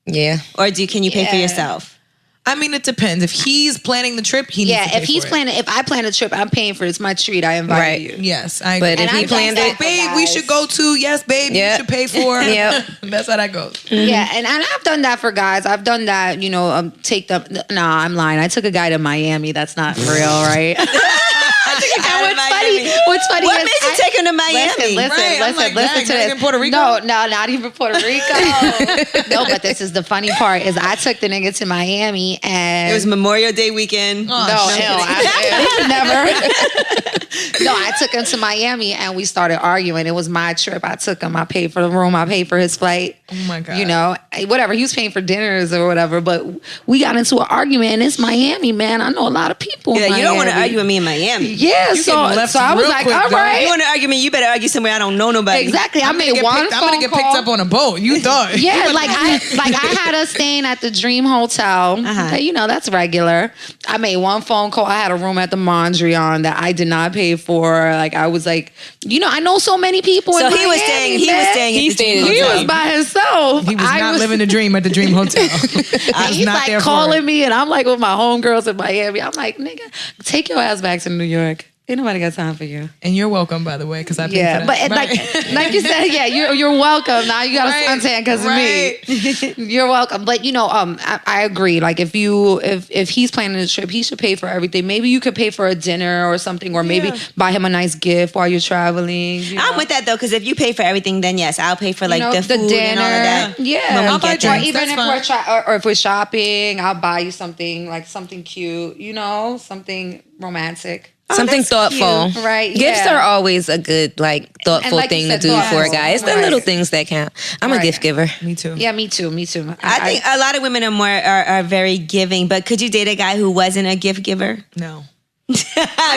Yeah. or can you pay for Yeah. yourself? I mean, it depends. If he's planning the trip, he needs to Yeah, pay if he's for it. planning, if I plan a trip, I'm paying for it. It's my treat. I invited Right. you. Yes, I agree. But if And he I planned think it, that- babe, we should go to. Yes, babe, Yep. you should pay for. Yep. That's how that goes. Yeah, and I've done that for guys. I've done that, take them. Nah, I'm lying. I took a guy to Miami. That's not real, right? guy to Miami. What's funny What is made you take him to Miami? Listen, Right, I'm like, listen dang, to not this. even Puerto Rico? No, not even Puerto Rico. No, but this is the funny part is I took the nigga to Miami and It was Memorial Day weekend. no, I'm never. No, I took him to Miami and we started arguing. It was my trip. I took him. I paid for the room. I paid for his flight. Oh my God. Whatever. He was paying for dinners or whatever. But we got into an argument and it's Miami, man. I know a lot of people. Yeah, in you don't want to Miami. argue with me in Miami. Yeah, You getting left so I was real like, quick, all though. right. You want to argue with me? You better argue somewhere I don't know nobody. Exactly. I I'm made one phone gonna get picked call. up on a boat. You thought. Yeah, I had us staying at the Dream Hotel. Uh-huh. That's regular. I made one phone call. I had a room at the laundry on that I did not pay for. Like I was like, I know so many people. So in he Miami, was staying. He was staying. He At the stayed Dream in the He Hotel. was by himself. He was not living the dream at the Dream Hotel. I was He's not like there for calling it. me, and I'm like with my homegirls in Miami. I'm like, nigga, take your ass back to New York. Ain't nobody got time for you. And you're welcome, by the way, because I paid for that. But Right. like you said, you're welcome. Now you got to Right, suntan because of me. You're welcome. But I agree. Like if he's planning a trip, he should pay for everything. Maybe you could pay for a dinner or something, or maybe buy him a nice gift while you're traveling. I'm with that though, because if you pay for everything, then yes, I'll pay for like the food dinner and all of that. Yeah, when we I'll buy get there. or drinks. even That's if fine. or if we're shopping, I'll buy you something like something cute. Something romantic. Something that's thoughtful. cute. Right, Gifts yeah. are always a good, thoughtful And like you thing said, to do for a thoughtful. guy. It's the Right. little things that count. I'm a Right. gift giver. Me too. Yeah, me too. I think a lot of women are very giving, but could you date a guy who wasn't a gift giver? No.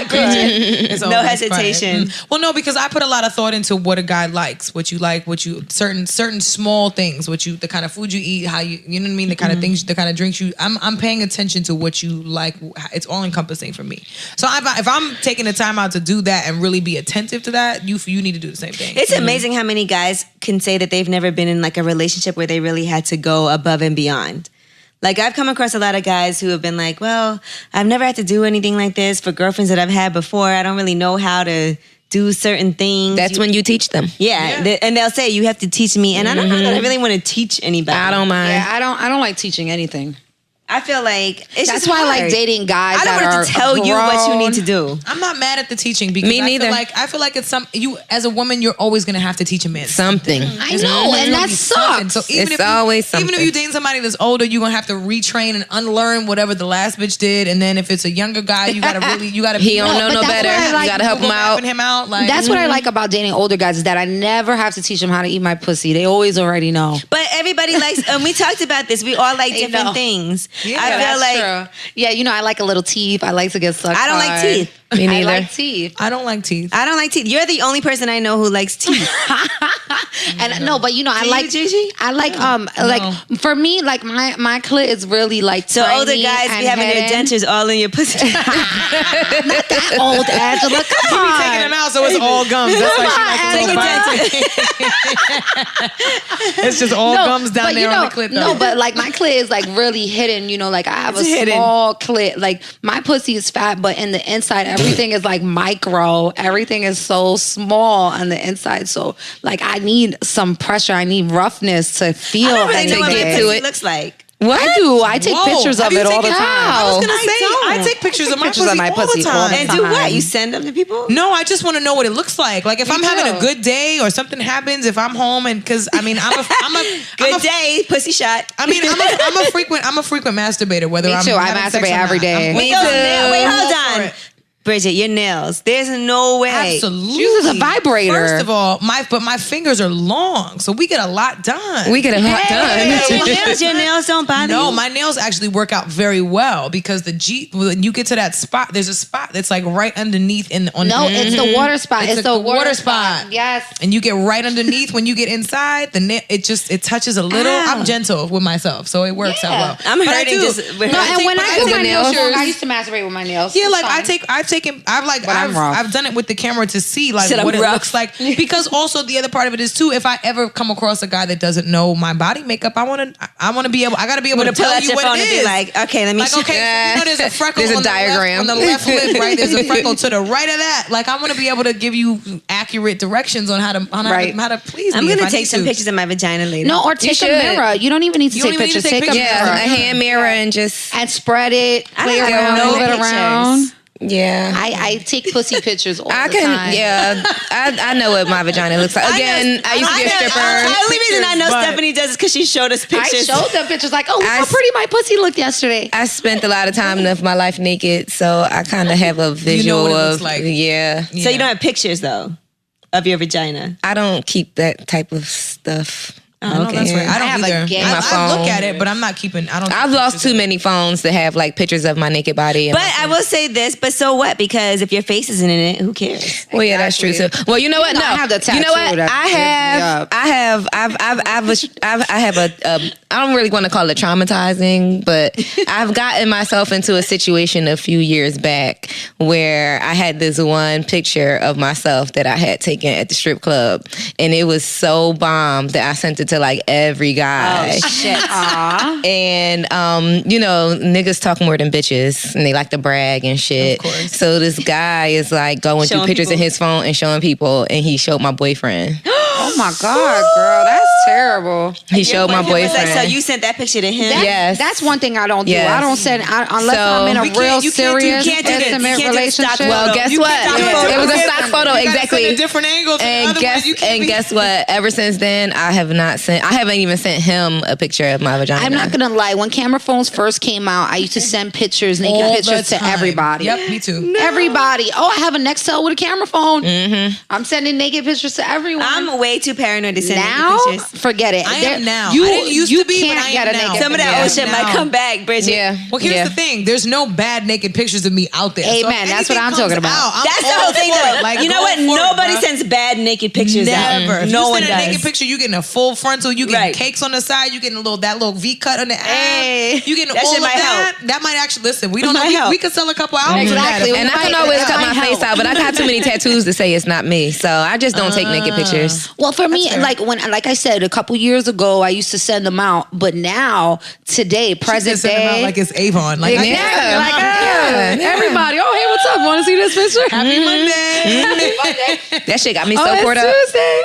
Bridget, It's no always hesitation. quiet. Well, no, because I put a lot of thought into what a guy likes, what you like, certain small things, the kind of food you eat, how you know what I mean, the kind of things, the kind of drinks you. I'm paying attention to what you like. It's all encompassing for me. So if I'm taking the time out to do that and really be attentive to that, you need to do the same thing. It's amazing how many guys can say that they've never been in like a relationship where they really had to go above and beyond. Like I've come across a lot of guys who have been like, well, I've never had to do anything like this for girlfriends that I've had before. I don't really know how to do certain things. That's when you teach them. And they'll say, you have to teach me. And I don't know that I really want to teach anybody. I don't mind. Yeah, I don't like teaching anything. I feel like it's That's just why I hard. like dating guys. I don't that want to tell you what you need to do. I'm not mad at the teaching because Me neither. I feel like it's you as a woman, you're always gonna have to teach a man Something. I know, and that sucks. So even It's if always even if something. you date somebody that's older, you're gonna have to retrain and unlearn whatever the last bitch did. And then if it's a younger guy, you gotta He don't know but no that's better. what I like. You gotta help him out. Him out. Like, That's what I like about dating older guys is that I never have to teach them how to eat my pussy. They always already know. But everybody likes, and we talked about this, we all like They different know. things. Yeah, I feel That's like, true. Yeah, I like a little teeth. I like to get sucked. I don't like hard. teeth. Me neither. I like teeth. I don't like teeth. I don't like teeth. You're the only person I know who likes teeth. And no, but I Do you, like Gigi? I like like for me like my clit is really like So tiny older guys be and having their hidden. dentures all in your pussy. Not that old, Angela. Come on. Taking them out so it's all gums. That's why she Come likes on, to It's just all gums down but there on the clit. Though. No, but like my clit is like really hidden. Like I have It's a hidden. small clit. Like my pussy is fat, but in the inside, everything is like micro. Everything is so small on the inside. So like I need some pressure. I need roughness to feel. I don't really know anything. what get my to pussy it. looks like. What? I do. I take Whoa, pictures have of you it all the taken- time. I was gonna I say don't. I take pictures of my Pictures of pussy my all pussy the all time. the And time. do what? You send them to people? No, I just want to know what it looks like. Like if I'm having a too. good day or something happens, if I'm home and because I mean I'm a Good day, pussy shot. I mean I'm a frequent masturbator. Whether Me I'm too. I having sex masturbate or every not. day. I'm- Me Those too. nails- Wait, I'm hold all for on. it. Bridget, your nails. There's no way. Absolutely. She uses a vibrator. First of all, my fingers are long, so we get a lot done. We get a lot Your nails don't bother No, you? my nails actually work out very well because when you get to that spot, there's a spot that's like right underneath No, it's the water spot. It's the water spot. Yes. And you get right underneath when you get inside. It touches a little. Ow. I'm gentle with myself, so it works out Yeah. well. I'm But I hurting do. just. No, and when I do do my nails, pictures- I used to masturbate with my nails. Yeah, It's like fine. I've rough. done it with the camera to see like Said I'm what it rough. looks like. Because also the other part of it is too, if I ever come across a guy that doesn't know my body makeup, I gotta be able to pull tell out you your what phone it and is. be like, okay, let me. Like, okay, so there's a freckle There's a on the left- diagram. on the left lip, right? There's a freckle to the right of that. Like, I want to be able to give you accurate directions on how to please I'm me. if gonna I take need some to. pictures of my vagina later. No, or take a should. mirror. You don't even need to You take don't even need to pictures. take Take a pictures. mirror. Yeah, a hand mirror and just And spread it, I play don't around, know move it pictures. around. yeah. I take pussy pictures all I the can, time. yeah. I know what my vagina looks like. Again, I used to be a stripper. The only reason I know But- Stephanie does is because she showed us I pictures. showed them pictures like, oh, look I how s- pretty my pussy looked yesterday. I spent a lot of time of my life naked, so I kind of have a visual what it of looks like. yeah. So you don't have pictures though of your vagina. I don't keep that type of stuff. I know that's right. I don't have a either. game. I My phone. look at it, but I'm not keeping. I don't. I've lost too many phones to have like pictures of my naked body. But I will say this, but so what? Because if your face isn't in it, who cares? Well, yeah, that's true too. Well, you know what? You know, No, I have the you know tattoo what? that I have a. I don't really want to call it traumatizing, but I've gotten myself into a situation a few years back where I had this one picture of myself that I had taken at the strip club, and it was so bomb that I sent it to like every guy. Oh shit! And you know, niggas talk more than bitches, and they like to brag and shit. Of course. So this guy is like going Showing through pictures in people. his phone and showing people, and he showed my boyfriend. Oh my God, girl, that's terrible. He showed my It was like, boyfriend. so you sent that picture to him? Yes. That's one thing I don't do. Yes. I don't send unless So, I'm in a We can't- real you can't do- serious you can't do this. You intimate can't do stock relationship. Well, guess You what? can't do It was a photos. stock photo, You gotta exactly. send a different angle. And guess what? Ever since then, I haven't even sent him a picture of my vagina. I'm not gonna lie. When camera phones first came out, I used to send pictures, naked pictures to everybody. Yep, me too. Everybody. Oh, I have a Nextel with a camera phone. Mm-hmm. I'm sending naked pictures to everyone. I'm way too paranoid to send now, naked pictures. forget it. I There- am now. You, I didn't used you to be, but can't I get am a now. naked Some of that picture. old shit might now. come back, Bridget. Yeah. Well, here's the thing. There's no bad naked pictures of me out there. Amen. So if That's what anything I'm comes talking about. out, I'm That's the all whole thing, for though. it. Like, you know go what? for it, Nobody bruh. sends bad naked pictures Never. out. If No you one send a does. naked picture, you getting a full frontal. You getting Right. cakes on the side. You getting that little V cut on the ass. Hey. You getting That all shit of might that. help. That might actually listen. We don't Might know. help. We could sell a couple albums. Exactly. Of that. And I can always cut my face out, but I got too many tattoos to say it's not me. So I just don't take naked pictures. Well, for me, fair. like I said, a couple years ago, I used to send them out, but now, today, present Send them out day, like it's Avon. Like, exactly, like Yeah. everybody. Oh, hey, what's up? Want to see this picture? Happy Monday. That shit got me so Oh, poured it's up. Tuesday.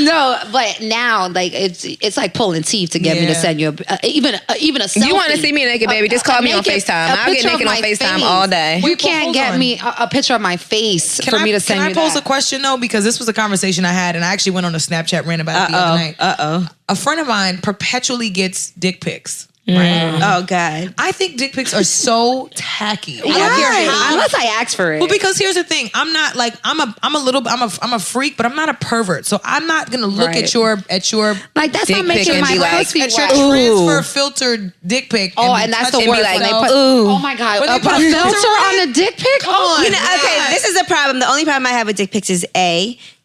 No, but now, like it's like pulling teeth to get me to Yeah. send you even a selfie. You want to see me naked, baby? Just call me on FaceTime. I'll get picture of naked on my FaceTime face. all day. You Wait, can't hold get on. me a picture of my face for me to send Can you I pose that. a question though? Because this was a conversation I had, and I actually went on a Snapchat rant about it the other night. A friend of mine perpetually gets dick pics. Right? Oh God. I think dick pics are so tacky. I don't Why? care how. Unless I ask for it. Well, because here's the thing. I'm not like I'm a freak, but I'm not a pervert. So I'm not gonna look Right. at your like that's dick not pic making and my be like, pussy at your wet. transfer filtered dick pic. Oh, be and that's the touching worst like, when they yourself. put. ooh. Oh my god, When a they put a filter filter on a dick pic. Oh, You know, okay, this is a problem. The only problem I have with dick pics is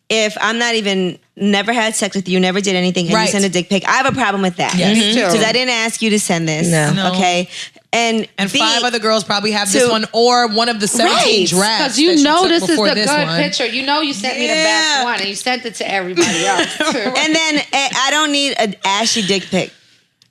if I'm not even never had sex with you, never did anything, and Right. you send a dick pic, I have a problem with that. Yes. Me too. Because I didn't ask you to send this. No. Okay. And B, 5 other girls probably have this to- one or one of the 17 Right. drafts. because you that know took this is before the this good one. picture. You know you sent me the Yeah. best one, and you sent it to everybody else too. And then I don't need an ashy dick pic.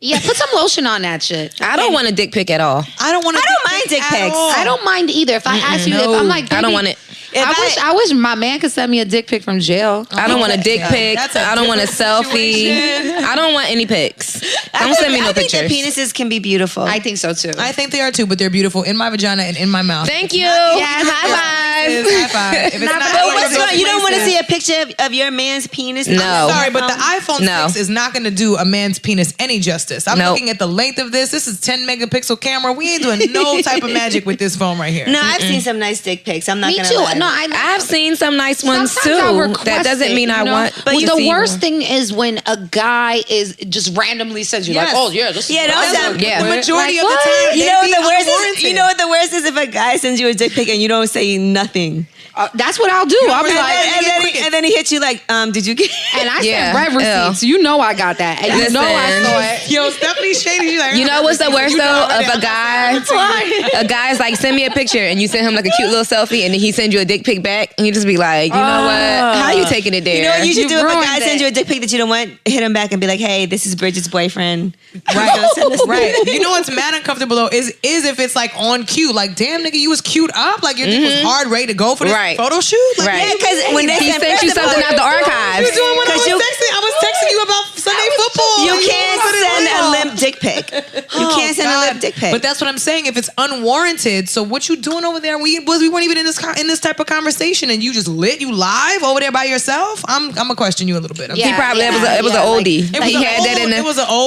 Yeah, put some lotion on that shit. I don't want a dick pic at all. I don't want. I don't mind dick pics. I don't mind either. If I ask you, if I'm like, I don't baby, want it. I wish my man could send me a dick pic from jail. I don't want a dick pic. That's a I don't want a different selfie. situation. I don't want any pics. I Don't think- send me no I think pictures. that penises can be beautiful. I think so too. I think they are too, but they're beautiful in my vagina and in my mouth. Thank you. Yes. High five. High five. If it's not, but one of what's those wrong? You don't want to places- see a picture of your man's penis? No. Sorry, but the iPhone No. 6 is not going to do a man's penis any justice. I'm Nope. looking at the length of this. This is 10 megapixel camera. We ain't doing no type of magic with this phone right here. No, I've seen some nice dick pics. I'm not Me gonna too. lie. No, I've seen some nice ones Sometimes I too. request That doesn't it, mean I you know? want. But Well, you the see worst one. thing is when a guy is just randomly sends you Yes. like, oh yeah, this Yeah, is don't awesome. sound- Yeah. The majority Like, of the what? time, You they know be what the worst is? unwarranted. You know what the worst is? If a guy sends you a dick pic and you don't say nothing, That's what I'll do. I'll be And like, and then he hits you like, did you get? and I Yeah. send red receipts. You know I got that, and you know I Listen. saw it. Yo, Stephanie Shady, she's like, You know what's the worst You know though? already, Of I'm a not guy, saying a guy's like, send me a picture, and you send him like a cute little selfie, and then he sends you a dick pic back, and you just be like, you know what? How you taking it there? You know what you should You do if a ruined guy it. sends you a dick pic that you don't want? Hit him back and be like, hey, this is Bridget's boyfriend. Right. You know what's mad uncomfortable though is if it's like on cue. Like, damn nigga, you was queued up. Like your dick was hard, ready to go for this Right. photo shoot. Like, Right. Yeah, because when they He send sent you first of all, something out the archives. you doing when I was Because you- texting? I was texting you about Sunday football. You Like, can't put it send a real. limp dick pic. You can't send a lip dick pic. But that's what I'm saying. If it's unwarranted, so what you doing over there? We weren't even in this type of conversation, and you just you live over there by yourself. I'm gonna question you a little bit. He probably it was an oldie.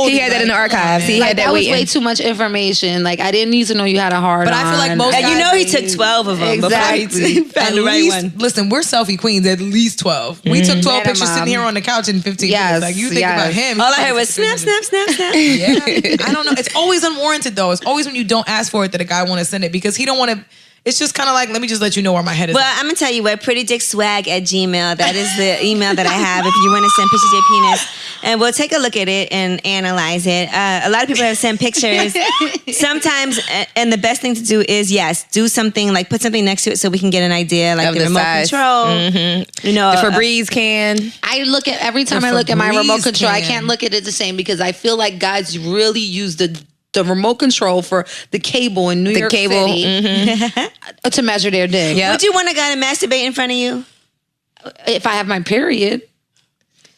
He had that in the archives. He had that was waiting. way too much information. Like I didn't need to know you had a hard. But I feel like most and guys, you know he took 12 of them Exactly. before he found the right one. Listen, we're selfie queens. At least 12. We took 12 pictures sitting here on the couch in 15 minutes. Like you think about him. All I heard was snap, snap, snap, snap. Yeah, I don't know. It's always unwarranted though. It's always when you don't ask for it that a guy want to send it because he don't want to. It's just kind of like, let me just let you know where my head is. Well, I'm gonna tell you what, prettydickswag@gmail. That is the email that I have if you want to send pictures of your penis, and we'll take a look at it and analyze it. A lot of people have sent pictures. Sometimes, and the best thing to do is do something like put something next to it so we can get an idea, like the remote size. control. Mm-hmm. You know, the Febreze can. I look at every time I look at my remote control. I can't look at it the same because I feel like guys really use the remote control for the cable in New York City to measure their dick. Yep. Would you want a guy to masturbate in front of you? If I have my period.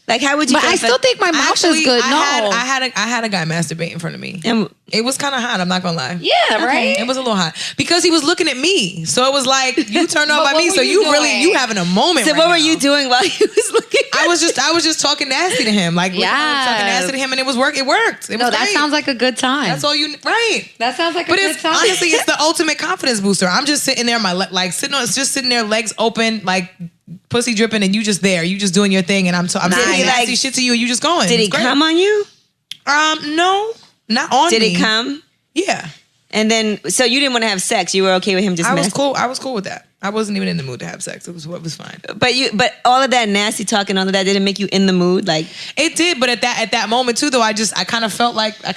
Like, how would you? But I still think my mouth is good. I had a guy masturbate in front of me. And it was kind of hot. I'm not gonna lie. Yeah, right. It was a little hot because he was looking at me. So it was like you turned on by me. So you having a moment. So right what were now. you doing while he was looking? I was just talking nasty to him, like talking nasty to him, and it was work. It worked. It was that great. sounds like a good time. That's all you right. That sounds like a good time. Honestly, it's the ultimate confidence booster. I'm just sitting there, sitting there, legs open, like pussy dripping, and you just there. You just doing your thing, and I'm saying nasty shit to you, and you just going. Did he come on you? No, not on me. Did he come? Yeah. And then, so you didn't want to have sex. You were okay with him just. I was cool with that. I wasn't even in the mood to have sex. It was fine. But all of that nasty talk and all of that didn't make you in the mood, like it did. But at that moment too, though, I kind of felt like the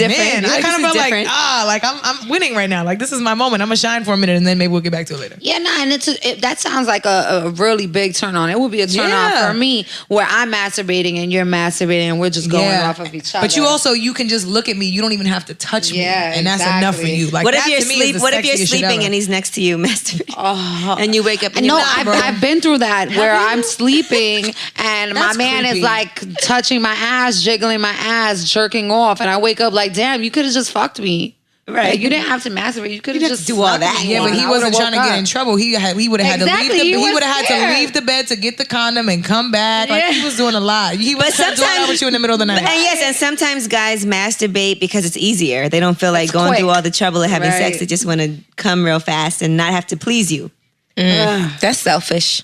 man. I kind of felt like I'm winning right now. Like this is my moment. I'm gonna shine for a minute, and then maybe we'll get back to it later. Yeah, and that sounds like a really big turn on. It would be a turn on for me where I'm masturbating and you're masturbating, and we're just going off of each other. But you can just look at me. You don't even have to touch me, and that's enough for you. Like what if you're sleeping and he's next to you masturbating? And you wake up and I've been through that where I'm sleeping and my man is like touching my ass, jiggling my ass, jerking off, and I wake up like, damn, you could have just fucked me. Right. Like, you didn't have to masturbate. You could have just do all that. Yeah, but he wasn't trying to get in trouble. He would have had to leave the bed to get the condom and come back. Like he was doing a lot. He was doing that with you in the middle of the night. And sometimes guys masturbate because it's easier. They don't feel like going through all the trouble of having sex. They just want to come real fast and not have to please you. That's selfish.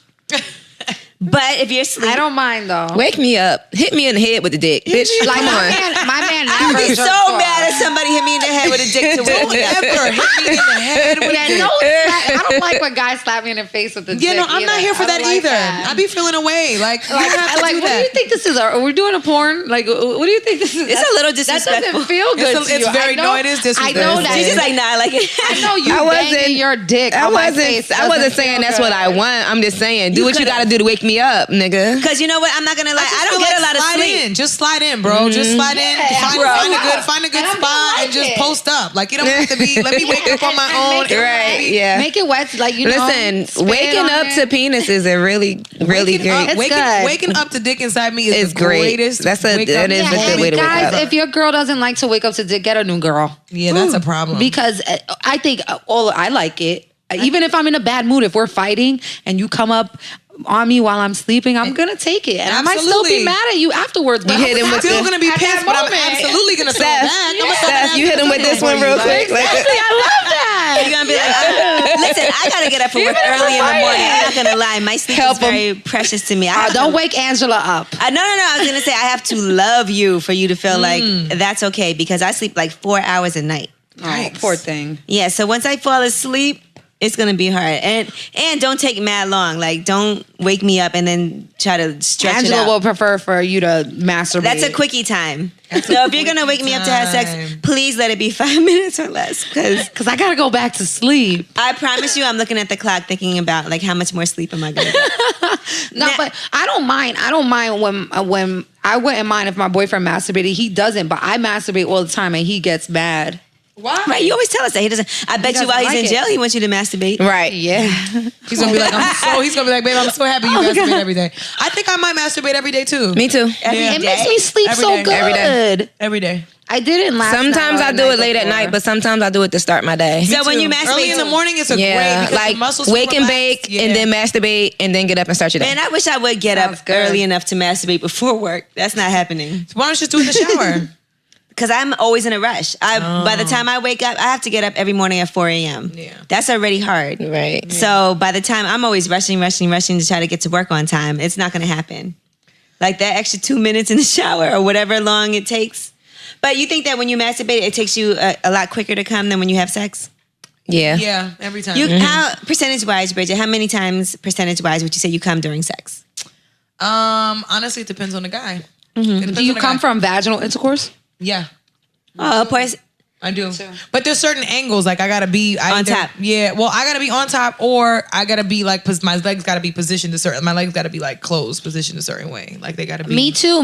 But if you're asleep, I don't mind though. Wake me up, hit me in the head with the dick, bitch. Like come on. My man I'd never be so mad if somebody hit me in the head with a dick to wake me up. Ever hit me in the head with a dick. I don't like when guys slap me in the face with the dick. Yeah, no, I'm not here for that either. I be feeling away. Like you have to do that. What do you think this is? Are we doing a porn? Like, what do you think this is? It's a little disrespectful. That doesn't feel good. It's very it is disrespectful. I know that. She's just like, nah, I like it. I know you banging your dick. I wasn't saying that's what I want. I'm just saying, do what you gotta do to wake me up, nigga. Because you know what? I'm not gonna lie. I don't get a lot of sleep. Just slide in, bro. Just slide in. Find a good spot and just post up. Like you don't have to be. Let me wake up on my own. Right? Yeah. Make it wet. Like Listen, waking up to penis is a really great. Waking up to dick inside me is the greatest. That is a good way to wake up. Guys, if your girl doesn't like to wake up to dick, get a new girl. Yeah, that's a problem. Because I think I like it. Even if I'm in a bad mood, if we're fighting and you come up on me while I'm sleeping, I'm gonna take it, and I might still be mad at you afterwards. But I'm still gonna be pissed, but I'm absolutely gonna throw back. You hit him with this one real quick. I love that. You're gonna be like, listen, I gotta get up for work early in the morning. I'm not gonna lie, my sleep is very precious to me. Don't wake Angela up. No. I was gonna say I have to love you for you to feel like that's okay, because I sleep like 4 hours a night. Oh, poor thing. Yeah, so once I fall asleep, it's gonna be hard, and don't take mad long. Like, don't wake me up and then try to stretch Angela it out. will prefer for you to masturbate. That's a quickie time. So if you're gonna wake me up to have sex, please let it be 5 minutes or less, because I gotta go back to sleep. I promise you, I'm looking at the clock thinking about like how much more sleep am I gonna get. But I don't mind. I don't mind when I wouldn't mind if my boyfriend masturbated. He doesn't, but I masturbate all the time and he gets mad. Why? Right, you always tell us that he doesn't. I bet you while he's in jail, he wants you to masturbate. Right. Yeah. He's gonna be like, babe, I'm so happy you masturbate every day. I think I might masturbate every day too. Me too. It makes me sleep so good. Every day. I didn't last night. Sometimes or I the do night it late at before. night, but sometimes I do it to start my day. So when you Too. masturbate early in the morning, it's a great because like the muscles wake and relax. bake Yeah. and then masturbate and then get up and start your day. Man, I wish I would get Sounds up good. early enough to masturbate before work. That's not happening. Why don't you just do it in the shower? Because I'm always in a rush. By the time I wake up, I have to get up every morning at 4 a.m. Yeah. That's already hard. Right. So by the time I'm always rushing to try to get to work on time, it's not going to happen. Like that extra 2 minutes in the shower or whatever long it takes. But you think that when you masturbate, it takes you a lot quicker to come than when you have sex? Yeah. Yeah, every time. How percentage-wise, Bridget? How many times percentage-wise would you say you come during sex? Honestly, it depends on the guy. Do you come from vaginal intercourse? Yeah, Oh, poison. I do. But there's certain angles. Like I gotta be On top. Yeah. Well, I gotta be on top, or I gotta be like, my legs gotta be positioned a certain. My legs gotta be like closed, positioned a certain way. Like they gotta be. Me too.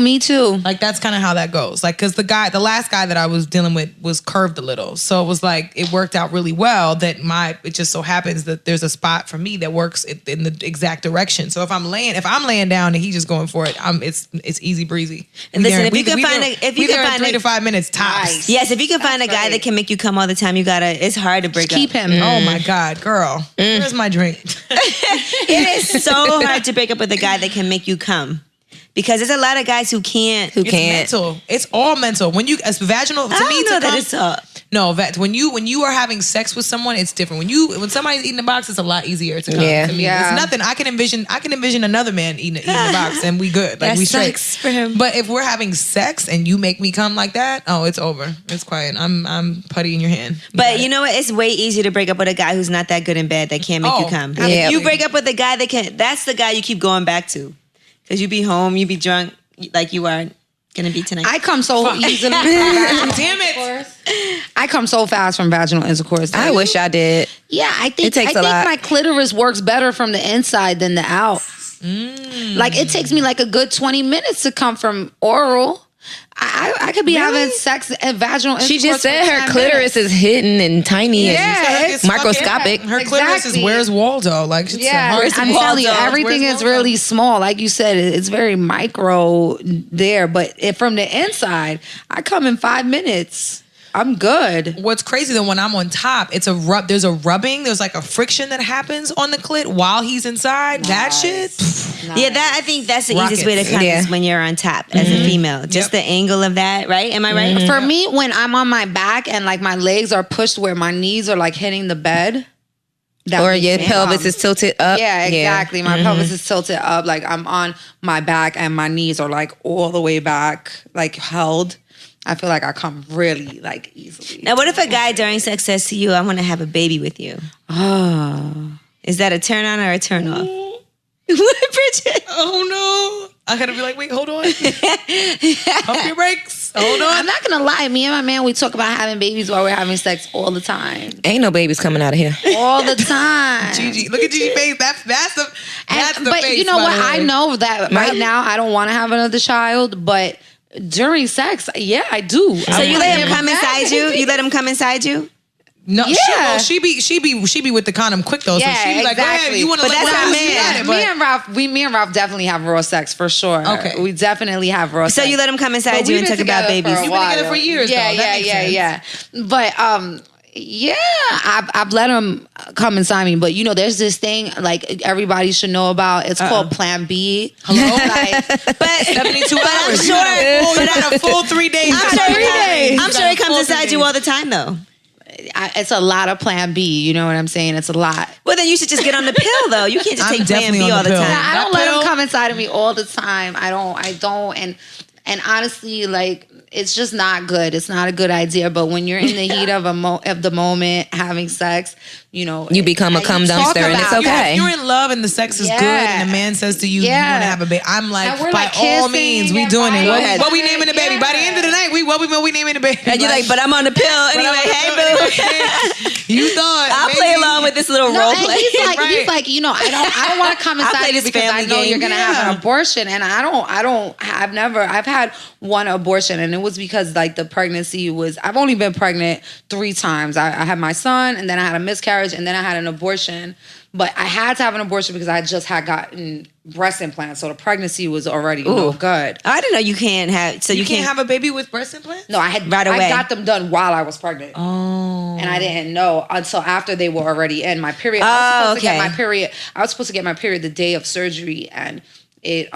Like that's kind of how that goes. Like because the last guy that I was dealing with was curved a little, so it was like it worked out really well. That it just so happens that there's a spot for me that works in the exact direction. So if I'm laying down and he's just going for it, it's easy breezy. And listen, if you can find 3 to 5 minutes tops. Nice. Yes, if you can find a guy that can make you come all the time, it's hard to break Keep up. him. Oh my God, girl, where's my drink? It is so hard to break up with a guy that can make you come. Because there's a lot of guys who can't. It's mental. It's all mental. When you as vaginal to I me don't know to that come, it's all. no, when you are having sex with someone, it's different. When somebody's eating a box, it's a lot easier to come. Yeah. To me. Yeah. It's nothing. I can envision another man eating a box, and we good. Like That we straight. sucks for him. But if we're having sex and you make me come like that, oh, it's over. It's quiet. I'm putty in your hand. But you know what? It's way easier to break up with a guy who's not that good in bed that can't make you come. Yeah. If you break up with a guy that can, that's the guy you keep going back to. Because you be home, you be drunk, like you are gonna be tonight. I come so easily. Damn it. I come so fast from vaginal intercourse. I wish I did. Yeah, I think It takes a lot. my clitoris works better from the inside than the out. Like it takes me like a good 20 minutes to come from oral. I could be having sex at vaginal intercourse. She just said for her 10 clitoris minutes. is hidden and tiny Yeah, and it's microscopic. Her clitoris is Exactly. where's Waldo? Like it's Yeah, hard I'm to telling you, Waldo? everything Where's is Waldo? really small. Like you said, it's very micro there. But from the inside, I come in 5 minutes. I'm good. What's crazy though, when I'm on top, it's a rub. There's a rubbing. There's like a friction that happens on the clit while he's inside. That shit. Yeah, I think that's the Rockets. easiest way to come Yeah. is when you're on top as a female. Just the angle of that, right? Am I right? For me, when I'm on my back and like my legs are pushed where my knees are like hitting the bed, that Or makes your me pelvis come. is tilted up. Yeah, exactly. My pelvis is tilted up. Like I'm on my back and my knees are like all the way back, like held. I feel like I come really like easily. Now, what if a guy during sex says to you, "I want to have a baby with you"? Is that a turn on or a turn off? What, Bridget? Oh no! I gotta be like, wait, hold on. Pump your brakes. Hold on. I'm not gonna lie. Me and my man, we talk about having babies while we're having sex all the time. Ain't no babies coming out of here. All the time. Gigi, look at Gigi's face. That's the But face. you know by what? the way. I know that right now I don't want to have another child, but during sex, yeah, I do. So you let him come inside you? You let him come inside you? No, Yeah. she be with the condom quick though. Yeah, so she's like, go ahead, exactly. you want to But let that's her our you man. got it, but- Me and Ralph definitely have raw sex for sure. Okay. We definitely have raw So sex. you let him come inside But you we've and been talk about together babies? for a You've been together while. for years, Yeah, though. That makes sense. yeah. But yeah, I've let him come inside me. But you know, there's this thing like everybody should know about. It's called Plan B. Hello? Like, But 72 I'm hours. sure- You got a full 3 days. I'm sure he comes inside you all the time, though. it's a lot of Plan B. You know what I'm saying? It's a lot. Well, then you should just get on the pill, though. You can't just I'm take Plan definitely B on all the the pill. time. I don't That let pill- him come inside of me all the time. I don't. And honestly, like it's just not good. It's not a good idea. But when you're in the heat of the moment, having sex, you know, You become a cum you talk dumpster and it's about it. okay. If you're in love and the sex is Yeah. good and the man says to you, you Yeah. want to have a baby. I'm like, And we're, by like, all kissing means, we and doing it. vibing. What we naming the baby? By the end of the night, what we naming the baby? And you're like, but I'm on the pill anyway. Hey, boo. You thought I'll play maybe- along with this little No, role and play. he's like, you know, I don't want to come I'll play inside you this because I family know game. you're gonna have an abortion, and I've had one abortion, and it was because like the pregnancy was. I've only been pregnant 3 times. I had my son, and then I had a miscarriage, and then I had an abortion. But I had to have an abortion because I just had gotten breast implants, so the pregnancy was already no good. I didn't know you can't have. So You can't have a baby with breast implants? No, I had Right away. I got them done while I was pregnant. Oh. And I didn't know until after they were already in my period. Oh, I was supposed to get okay. my period. I was supposed to get my period the day of surgery, and it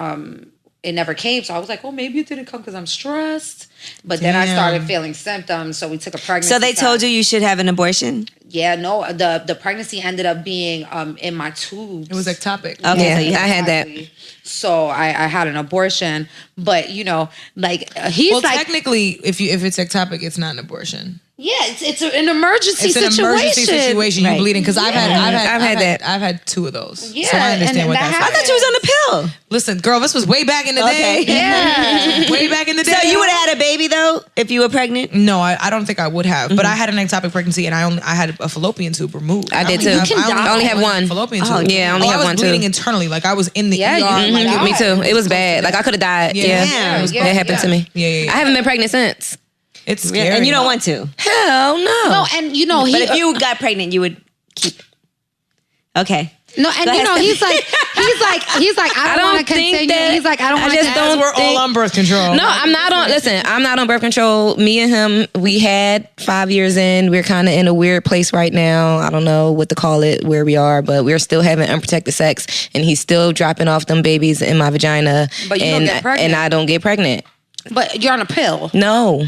never came. So I was like, oh, maybe it didn't come because I'm stressed. But then I started feeling symptoms, so we took a pregnancy. So they told you should have an abortion? Yeah, no. The pregnancy ended up being in my tubes. It was ectopic. Okay, Yeah, so you I had that. So I had an abortion, but you know, like he's Well, like, technically, if it's ectopic, it's not an abortion. yeah, it's an emergency It's situation. an emergency situation. You're Right. bleeding because I've had 2 of those. Yeah, so I understand and what that that's I like. thought you was on the pill. Listen, girl, this was way back in the day. Okay. Yeah. Way back in the day. So you would have had a baby though if you were pregnant? No, I don't think I would have. But I had an ectopic pregnancy, and I had a fallopian tube removed. I did only too. have- You can die. I only have one. fallopian Oh, tube. yeah, I only have was one, too. bleeding internally, like I was in the Yeah, ER. you can like, die. Me too. It was bad. Like I could have died. Yeah. Yeah, Yeah. it happened to me. Yeah. I haven't been pregnant since. It's scary. And you don't want to. Hell no. No, and you know, But if you got pregnant, you would keep it. Okay. no, and Go you ahead, know, Stephanie. he's like, I don't want to think continue. that- He's like, I don't I want to. just don't We're all think- on birth control. No, I'm not on. Listen, I'm not on birth control. Me and him, we had 5 years in. We're kind of in a weird place right now. I don't know what to call it, where we are, but we're still having unprotected sex, and he's still dropping off them babies in my vagina. But you don't get pregnant. and I don't get pregnant. But you're on a pill. No.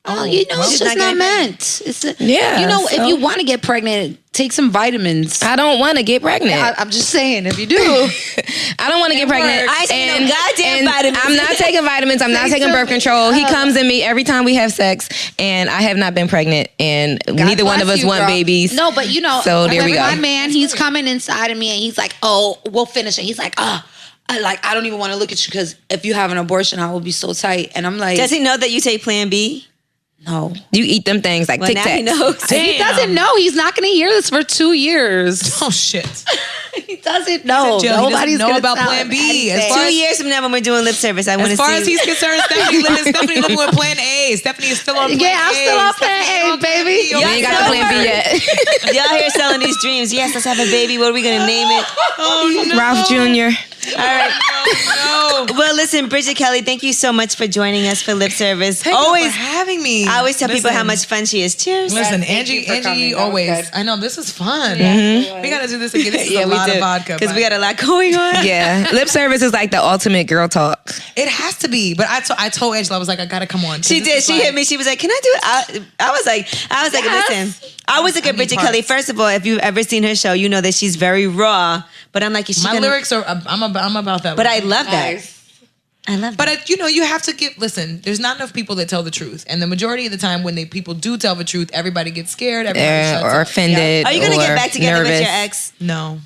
Oh, you know, well, it's she's just not not getting meant. It's a, Yeah, you know, so- if you want to get pregnant, take some vitamins. I don't want to get pregnant. I'm just saying, if you do, I don't want to get pregnant. I ain't taking no goddamn vitamins. I'm not taking vitamins. I'm not taking birth control. He comes in me every time we have sex, and I have not been pregnant, and neither one of bless us you, want girl. babies. No, but you know, So there we go. My man, he's coming inside of me, and he's like, "Oh, we'll finish it." He's like, "Oh, I don't even want to look at you because if you have an abortion, I will be so tight." And I'm like, Does he know that you take Plan B? "No." You eat them things like Well, Tic now he Tacs. knows. He doesn't know. He's not going to hear this for 2 years. Oh shit. He doesn't know. Jill, he doesn't Nobody's know gonna about tell Plan him B. anything. As far 2 years from now when we're doing lip service, I want to As see. far as he's concerned, Stephanie living with Plan A. Stephanie is still on Plan A. Yeah, I'm still on Plan Stephanie A, on Plan baby. B. You ain't got the Plan B yet. Y'all here selling these dreams. Yes, let's have a baby. What are we going to name it? Oh, no. Ralph Jr. All right. No. Well, listen, Bridget Kelly, thank you so much for joining us for lip service. Thank you always, for having me. I always tell people how Listen. much fun she is. Cheers. Listen, Thank you for Angie coming. That was always. good. I know this is fun. Yeah. We gotta do this again. This is a lot of vodka. because we got a lot going on. Yeah, lip service is like the ultimate girl talk. It has to be. But I told Angela, I was like, I gotta come on. She did. She hit me. She was like, "Can I do it?" I was like, Yes. listen. I always look at need Bridget parts. Kelly. First of all, if you've ever seen her show, you know that she's very raw. But I'm like, is she My gonna, lyrics are. I'm about that. But I love that. Nice. I love that. But you have to give. Listen, there's not enough people that tell the truth, and the majority of the time, when people do tell the truth, everybody gets scared. Everybody shuts Or up. offended. Are you gonna or get back together with nervous. your ex? No,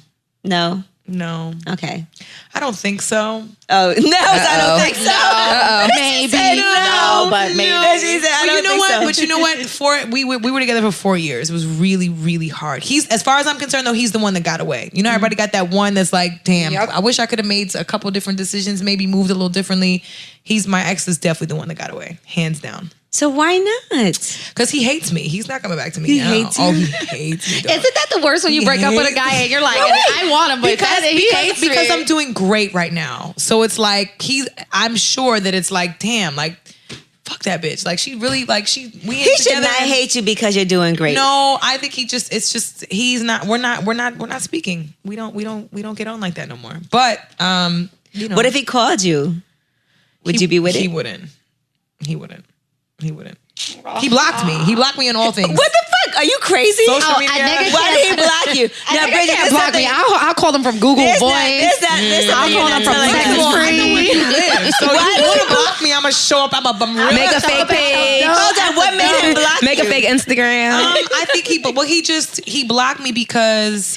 No. no, Okay. I don't think so. Oh no, I don't think so. Maybe. said No, but maybe. She said, I But don't you know think what? so. But you know what? We were together for 4 years. It was really, really hard. He's, as far as I'm concerned, though, he's the one that got away. You know, everybody got that one that's like, damn, Yep. I wish I could have made a couple different decisions, maybe moved a little differently. My ex is definitely the one that got away, hands down. So why not? Because he hates me. He's not coming back to me He now. hates you? Oh, he hates me. dog. Isn't that the worst when you He break up with a hates- guy and you're like, I want him, but he hates because me. I'm doing great right now. So it's like I'm sure that it's like, damn, like fuck that bitch. Like she really we ain't He should together not and- hate you because you're doing great. No, I think he's not we're not speaking. We don't get on like that no more. But What if he called you? Would you be with He it? wouldn't. He wouldn't. He blocked me. He blocked me in all things. What the fuck? Are you crazy? Social Oh, media. a nigga Why did he block you? Now, Nigga Bridget, can't there's block me. something- I'll call them from Google there's Voice. I'll call him from First Sex of all, I know where Free. you live. So Why you do want you to block me? I'm gonna show up. I'm real. Make a fake page. Hold on. What made him block Make you? a fake Instagram. I think he blocked me because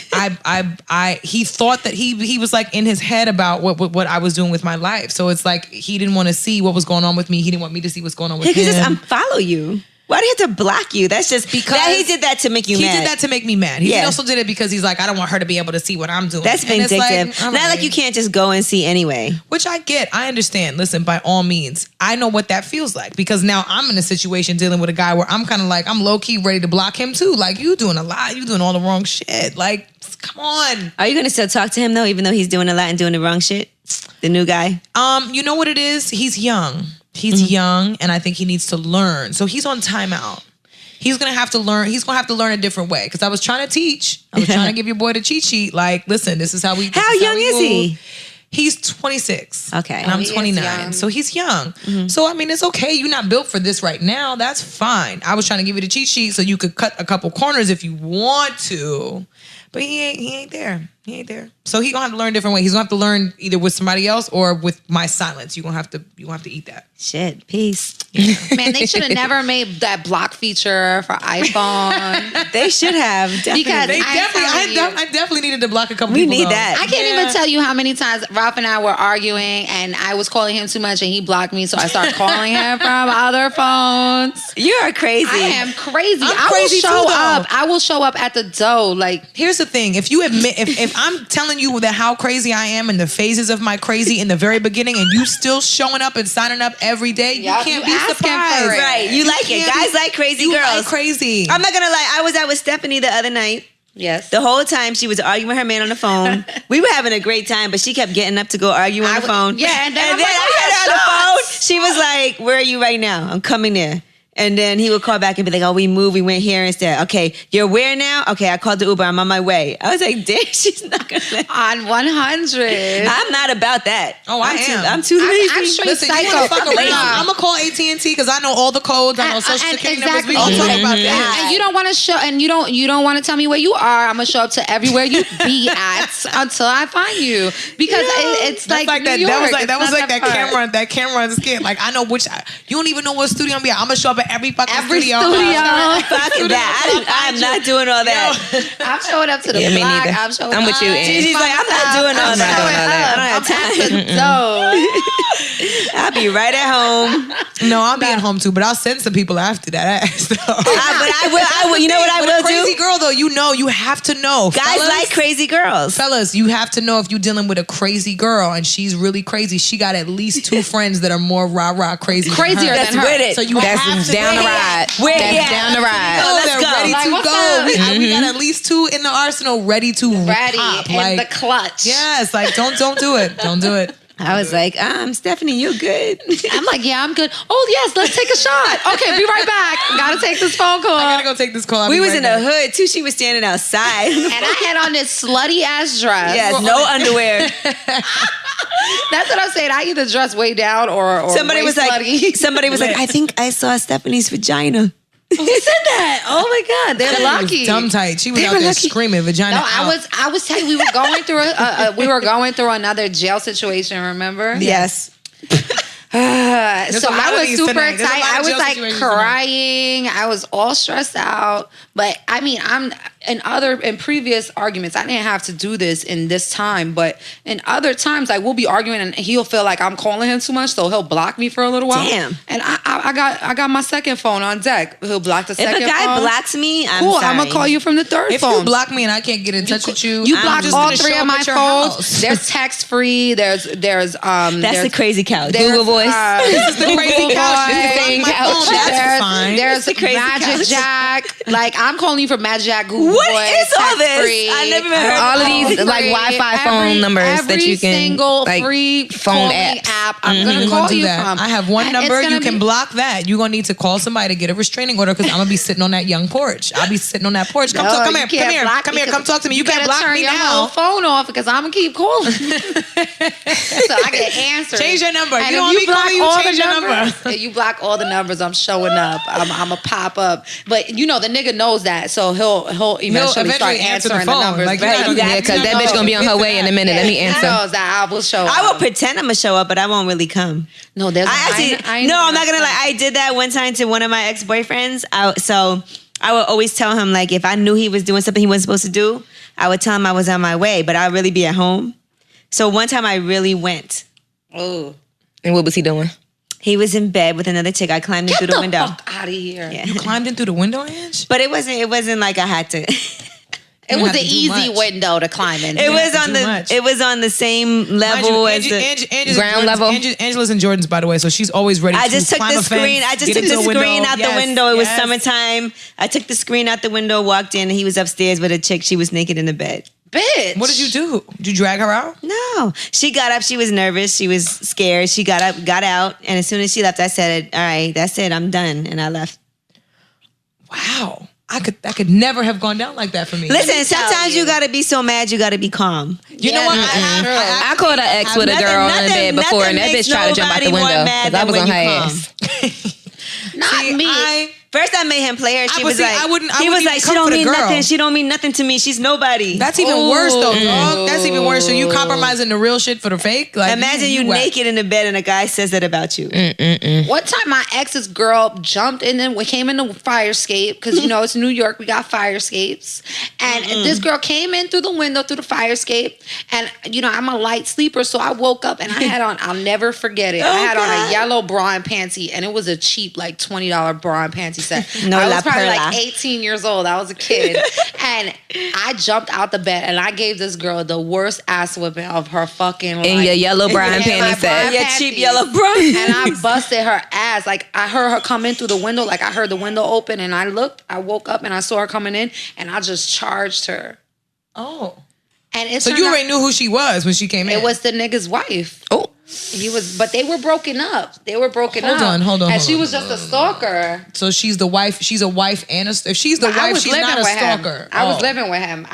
he thought that he was like in his head about what I was doing with my life. So it's like he didn't want to see what was going on with me. He didn't want me to see what's going on with He could him. just unfollow you. Why do you have to block you? That's just Because that he did that to make you he mad. did that to make me mad. He Yeah. also did it because he's like, I don't want her to be able to see what I'm doing. That's And it's vindictive. like, all Not like right. you can't just go and see anyway. Which I get. I understand. Listen, by all means, I know what that feels like because now I'm in a situation dealing with a guy where I'm kind of like, I'm low key ready to block him too. Like, you doing a lot. You doing all the wrong shit. Like, Come on. Are you gonna still talk to him though, even though he's doing a lot and doing the wrong shit? The new guy. You know what it is? He's young. He's young, and I think he needs to learn. So he's on timeout. He's gonna have to learn. He's gonna have to learn a different way. Because I was trying to teach. I was trying to give your boy the cheat sheet. Like, listen, this is how we. How young is he? He's 26. Okay. And I'm he is 29. young. So he's young. So, I mean, it's okay. You're not built for this right now. That's fine. I was trying to give you the cheat sheet so you could cut a couple corners if you want to. But he ain't there. He ain't there. So he gonna have to learn a different way. He's gonna have to learn either with somebody else or with my silence. You gonna have to eat that. Shit. Peace. Man, they should have never made that block feature for iPhone. They should have. Definitely. Because I definitely needed to block a couple We people. need though. that. I can't even tell you how many times Ralph and I were arguing and I was calling him too much and he blocked me, so I started calling him from other phones. You're crazy. I am crazy. I'm crazy will show too, though. up. I will show up at the door. Like, Here's the thing. If you admit, if I'm telling you that how crazy I am and the phases of my crazy in the very beginning and you still showing up and signing up every day, you Yup, can't you be asking surprised. for it. Right. You like it. can't Guys be- like crazy You girls. like crazy. I'm not gonna lie. I was out with Stephanie the other night. yes. The whole time she was arguing with her man on the phone. We were having a great time, but she kept getting up to go argue on the phone. Yeah, and then I'm like, I had her on "Where's the phone. She was like, "Where are you right now? I'm coming there." And then he would call back and be like, "Oh, we moved. We went here instead. Okay, you're where now? Okay, I called the Uber. I'm on my way." I was like, "Damn, she's not gonna." on 100. I'm not about that. Oh, I I'm am. I'm too lazy. I'm straight Listen, you psycho. wanna fuck around? Lazy. I'm gonna call AT&T because I know all the codes. I know social security numbers. We exactly. gonna talk about that. And you don't want to show, and you don't want to tell me where you are. I'm gonna show up to everywhere you be at until I find you, because it's That's like, that. New That was York. like that It's was not like that far. camera. That camera on the skin. Like I know which. You don't even know what studio I'm be at. I'm gonna show up at every fucking Every studio. Fucking that. I'm not doing all that. I'm showing up to the Yeah, me block. neither. I'm showing I'm up. with you, Ange. She's like, I'm not doing all I'm that. showing I don't up. have time. I'm at the door. I'll be right at home. No, I'll be at home too, but I'll send some people after that. But I will. You know what I With a will crazy do? girl though, you have to know. Guys Fellas, like crazy girls. Fellas, you have to know if you're dealing with a crazy girl and she's really crazy. She got at least 2 friends that are more rah crazy. Crazier That's than her. with it. So you That's have to down the know. ride. Where That's he at? down the ride. Oh, let's they're go. ready Like, to what's go. up? We got at least 2 in the arsenal ready to Ready pop. in Like, the clutch. yes, like don't do it. Don't do it. I was like, Stephanie, you good? I'm like, yeah, I'm good. Oh yes, let's take a shot. Okay, be right back. Gotta take this phone call. I gotta go take this call. I'll We be was right in back. the hood too. She was standing outside. And I had on this slutty ass dress. Yes, no underwear. That's what I'm saying. I either dress way down or Somebody way was like, slutty. I think I saw Stephanie's vagina. Who said that? Oh my God, they're She was lucky. dumb tight. She was They out were there lucky. screaming vagina. No, out. I was telling you, we were going through another jail situation. Remember? Yes. So a lot I of was these super tonight. There's a excited. lot of I was jail like situations crying. I was all stressed out. But I mean, I'm in previous arguments, I didn't have to do this in this time. But in other times, like we'll be arguing and he'll feel like I'm calling him too much, so he'll block me for a little while. Damn. And I got my second phone on deck. He'll block the If second a guy phone. blocks me, I'm Cool, sorry. I'm gonna call you from the third If phone. you block me and I can't get in touch with you, You I'm block just all gonna 3 show of up my at your phones. house. There's text free. There's That's there's the crazy couch. there's, Google Voice. This is the crazy Google couch. Voice. You can block my phone. That's There's, fine. there's the crazy Magic couch. Jack. Like I'm calling you from Magic Jack, Google What Voice, is all text this? free. I never even heard All of of these like Wi-Fi phone numbers that you can Every single like free phone calling apps. app I'm We're gonna gonna call do you that. from. I have one And it's number. gonna You can be- block that. You're gonna need to call somebody to get a restraining order because I'm gonna be sitting on that young porch. I'll be sitting on that porch. Come No, talk. Come you here. can't Come here. block Come me here. Come talk to me. You can't better block turn me your now. whole phone off because I'm gonna keep calling. So I can answer. Change your number. And You if don't want me block calling you, all change the your number. numbers, if you block all the numbers, I'm showing up. I'm a pop up. But you know the nigga knows that, so he'll eventually start eventually answer the answering the phone. numbers. Like, you Right. gotta- You got Yeah, because to that bitch know. gonna be on her way in a minute. Let me He answer. knows that I will show up. I will pretend I'm gonna show up, but I won't really come. No, there's. I'm not gonna lie. I did that one time to one of my ex-boyfriends. So I would always tell him, like, if I knew he was doing something he wasn't supposed to do, I would tell him I was on my way, but I'd really be at home. So one time I really went. Oh, And what was he doing? He was in bed with another chick. I climbed in get through the the window. fuck out of here! Yeah. You climbed in through the window, Ange? But it wasn't like I had to. It You was have an to do easy much. window to climb in. It was to on do much. it was on the same level as the. Ground level? Angela's in Jordan's, by the way, so she's always ready I to just took climb the a fence, screen. I just get took into the a window. screen out the Yes, window. It was yes. summertime. I took the screen out the window, walked in, and he was upstairs with a chick. She was naked in the bed. bitch. What did you do? Did you drag her out? No. She got up. She was nervous. She was scared. She got up, got out. And as soon as she left, I said, all right, that's it. I'm done. And I left. Wow. I could never have gone down like that for me. Listen, sometimes you got to be so mad, you got to be calm. You know what? I caught an ex with a girl in bed before, and that bitch tried to jump out the window because I was on her ass. Not me. First, I made him play her. She was like, I wouldn't he was even like, she come don't for the mean girl. nothing. She don't mean nothing to me. She's nobody. That's even worse, though, dog. That's even worse. So you compromising the real shit for the fake? Like, Imagine you naked in the bed and a guy says that about you. One time, my ex's girl jumped in and came in the fire escape because you know it's New York. We got fire escapes, and this girl came in through the window through the fire escape, and you know I'm a light sleeper, so I woke up and I had on. I'll never forget it. I had on a yellow bra and panty, and it was a cheap like $20 bra and panty set. I was probably like 18 years old. I was a kid, and I jumped out the bed and I gave this girl the worst ass whipping of her fucking life. In your yellow bra and panty set. Your cheap yellow bra. And I busted her ass. Like I heard her come in through the window. Like I heard the window open, and I looked. I woke up and I saw her coming in, and I just charged her. Oh. And it's So you already knew who she was when she came in. It was the nigga's wife. Oh. He was, but they were broken up. They were broken up. Hold on. And she was just a stalker. So she's the wife. She's a wife, and if she's the wife, she's not a stalker. I was living with him.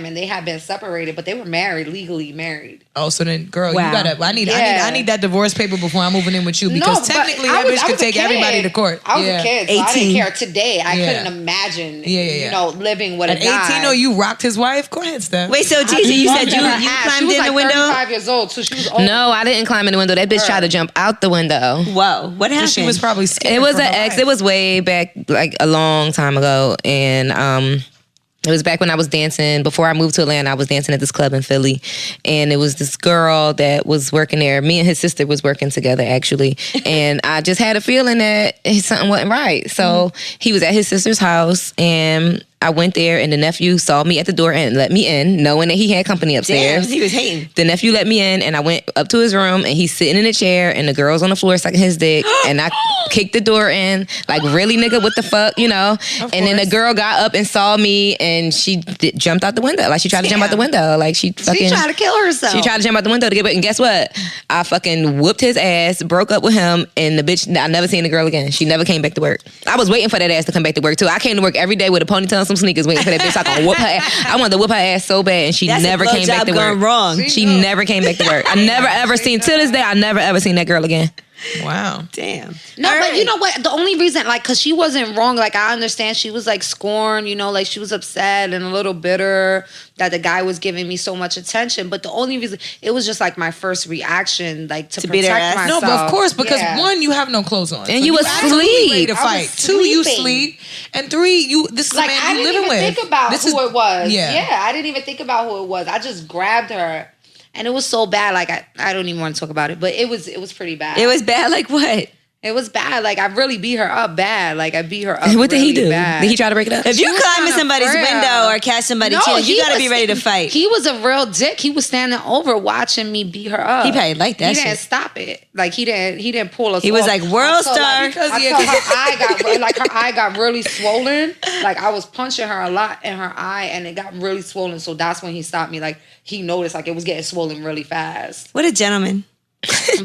And they had been separated, but they were married, legally married. Oh, so then, girl, Wow. you gotta. I need that divorce paper before I'm moving in with you because No, technically but that bitch I could was a take kid. everybody to court. I was a kid, so I 18. didn't care. Today, I Yeah. couldn't imagine, Yeah. you know, living with At a guy. 18, you rocked his wife. Go ahead, Steph. Wait, so Gigi, you said you She climbed was in like the window? 35 years old, so she was old. No, I didn't climb in the window. That bitch tried to jump out the window. Whoa, what happened? She was probably scared. It was for an her ex. life. It was way back, like a long time ago, and it was back when I was dancing. Before I moved to Atlanta, I was dancing at this club in Philly, and it was this girl that was working there. Me and his sister was working together, actually, and I just had a feeling that something wasn't right. So he was at his sister's house, and I went there, and the nephew saw me at the door and let me in, knowing that he had company Damn, upstairs. he was hating. The nephew let me in, and I went up to his room, and he's sitting in a chair, and the girl's on the floor sucking his dick, and I kicked the door in, like, really, nigga, what the fuck, you know? And then the girl got up and saw me, and she jumped out the window. Like, she tried to jump out the window. Like, she tried to kill herself. She tried to jump out the window to get back, and guess what? I fucking whooped his ass, broke up with him, and the bitch, I never seen the girl again. She never came back to work. I was waiting for that ass to come back to work, too. I came to work every day with a ponytail and some sneakers waiting for that bitch so I could whoop her ass. I wanted to whoop her ass so bad, and she That's never a came back to blowjob work. gone wrong. She never came back to work. I never ever seen, to this day, I never ever seen that girl again. Wow. Damn. No, All but right. you know what? The only reason, like, because she wasn't wrong. Like, I understand she was, like, scorned, you know, like, she was upset and a little bitter that the guy was giving me so much attention. But the only reason, it was just, like, my first reaction, like, to beat her protect ass? myself. No, but of course, because Yeah. one, you have no clothes on, And you was absolutely asleep. ready to I fight. was 2, you sleeping. sleep, and 3, this is Like, the man I you didn't living even with. think about This who is- it was. Yeah. Yeah, I didn't even think about who it was. I just grabbed her. And it was so bad. Like, I don't even want to talk about it. But it was pretty bad. It was bad, like what? It was bad. Like, I really beat her up bad. Like, I beat her up What did he really do? bad. Did he try to break it up? If you was climb in kinda somebody's frail. window or catch somebody cheating, you he got to was- be ready to fight. He was a real dick. He was standing over watching me beat her up. He probably liked that He shit. didn't stop it. Like, he didn't pull us He was off. like, world Until, star. Because, until her eye got really swollen. Like, I was punching her a lot in her eye, and it got really swollen. So that's when he stopped me. Like, he noticed like it was getting swollen really fast. What a gentleman.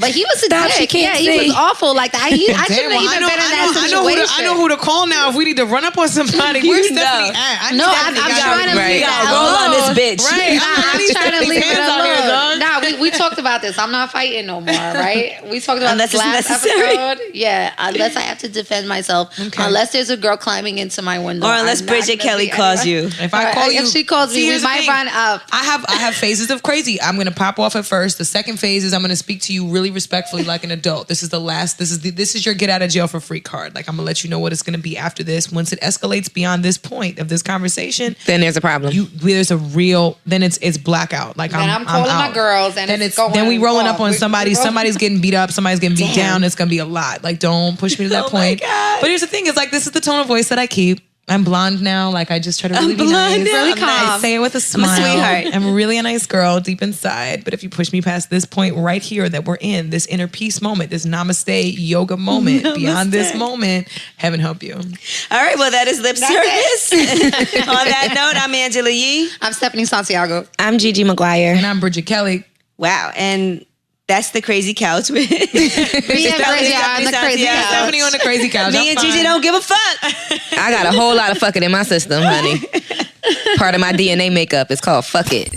But he was a Stop, she dick. can't Yeah, he see. was awful. Like, I shouldn't have even been in that situation. I know who to call now if we need to run up on somebody. You Where's know. Stephanie at? No, I'm trying to leave You that gotta roll on alone. this bitch. Right. I'm trying to leave it Hands out here, alone. dog. Nah, we talked about this. I'm not fighting no more, right? We talked about Unless this it's last necessary. episode. Yeah, unless I have to defend myself. Okay. Unless there's a girl climbing into my window. Or unless I'm not Bridget gonna Kelly be calls anyone. you. If I call you, If she calls See, me, we here's the might thing. run up. I have phases of crazy. I'm gonna pop off at first. The second phase is I'm gonna speak to you really respectfully like an adult. This is the last. This is your get out of jail for free card. Like, I'm gonna let you know what it's gonna be after this. Once it escalates beyond this point of this conversation, Then there's a problem. there's a real. Then it's blackout. Like, Then I'm calling my out. girls, and then it's going then we rolling up off. on somebody. Somebody's getting beat up. Somebody's getting beat Damn. down. It's gonna be a lot. Like, don't push me to that Oh my point. God. But here's the thing: is like this is the tone of voice that I keep. I'm blonde now. Like, I just try to really be blonde nice. now. Really I'm calm. nice. Say it with a smile. sweetheart. I'm really a nice girl deep inside. But if you push me past this point right here that we're in, this inner peace moment, this namaste yoga moment, beyond this moment, heaven help you. All right, well, that is lip service. On that note, I'm Angela Yee. I'm Stephanie Santiago. I'm Gigi McGuire. And I'm Bridget Kelly. Wow, and that's the crazy couch with Me and Bridget on the crazy couch. Stephanie on the crazy couch. me and Gigi don't give a fuck. I got a whole lot of fucking in my system, honey. Part of my DNA makeup is called fuck it.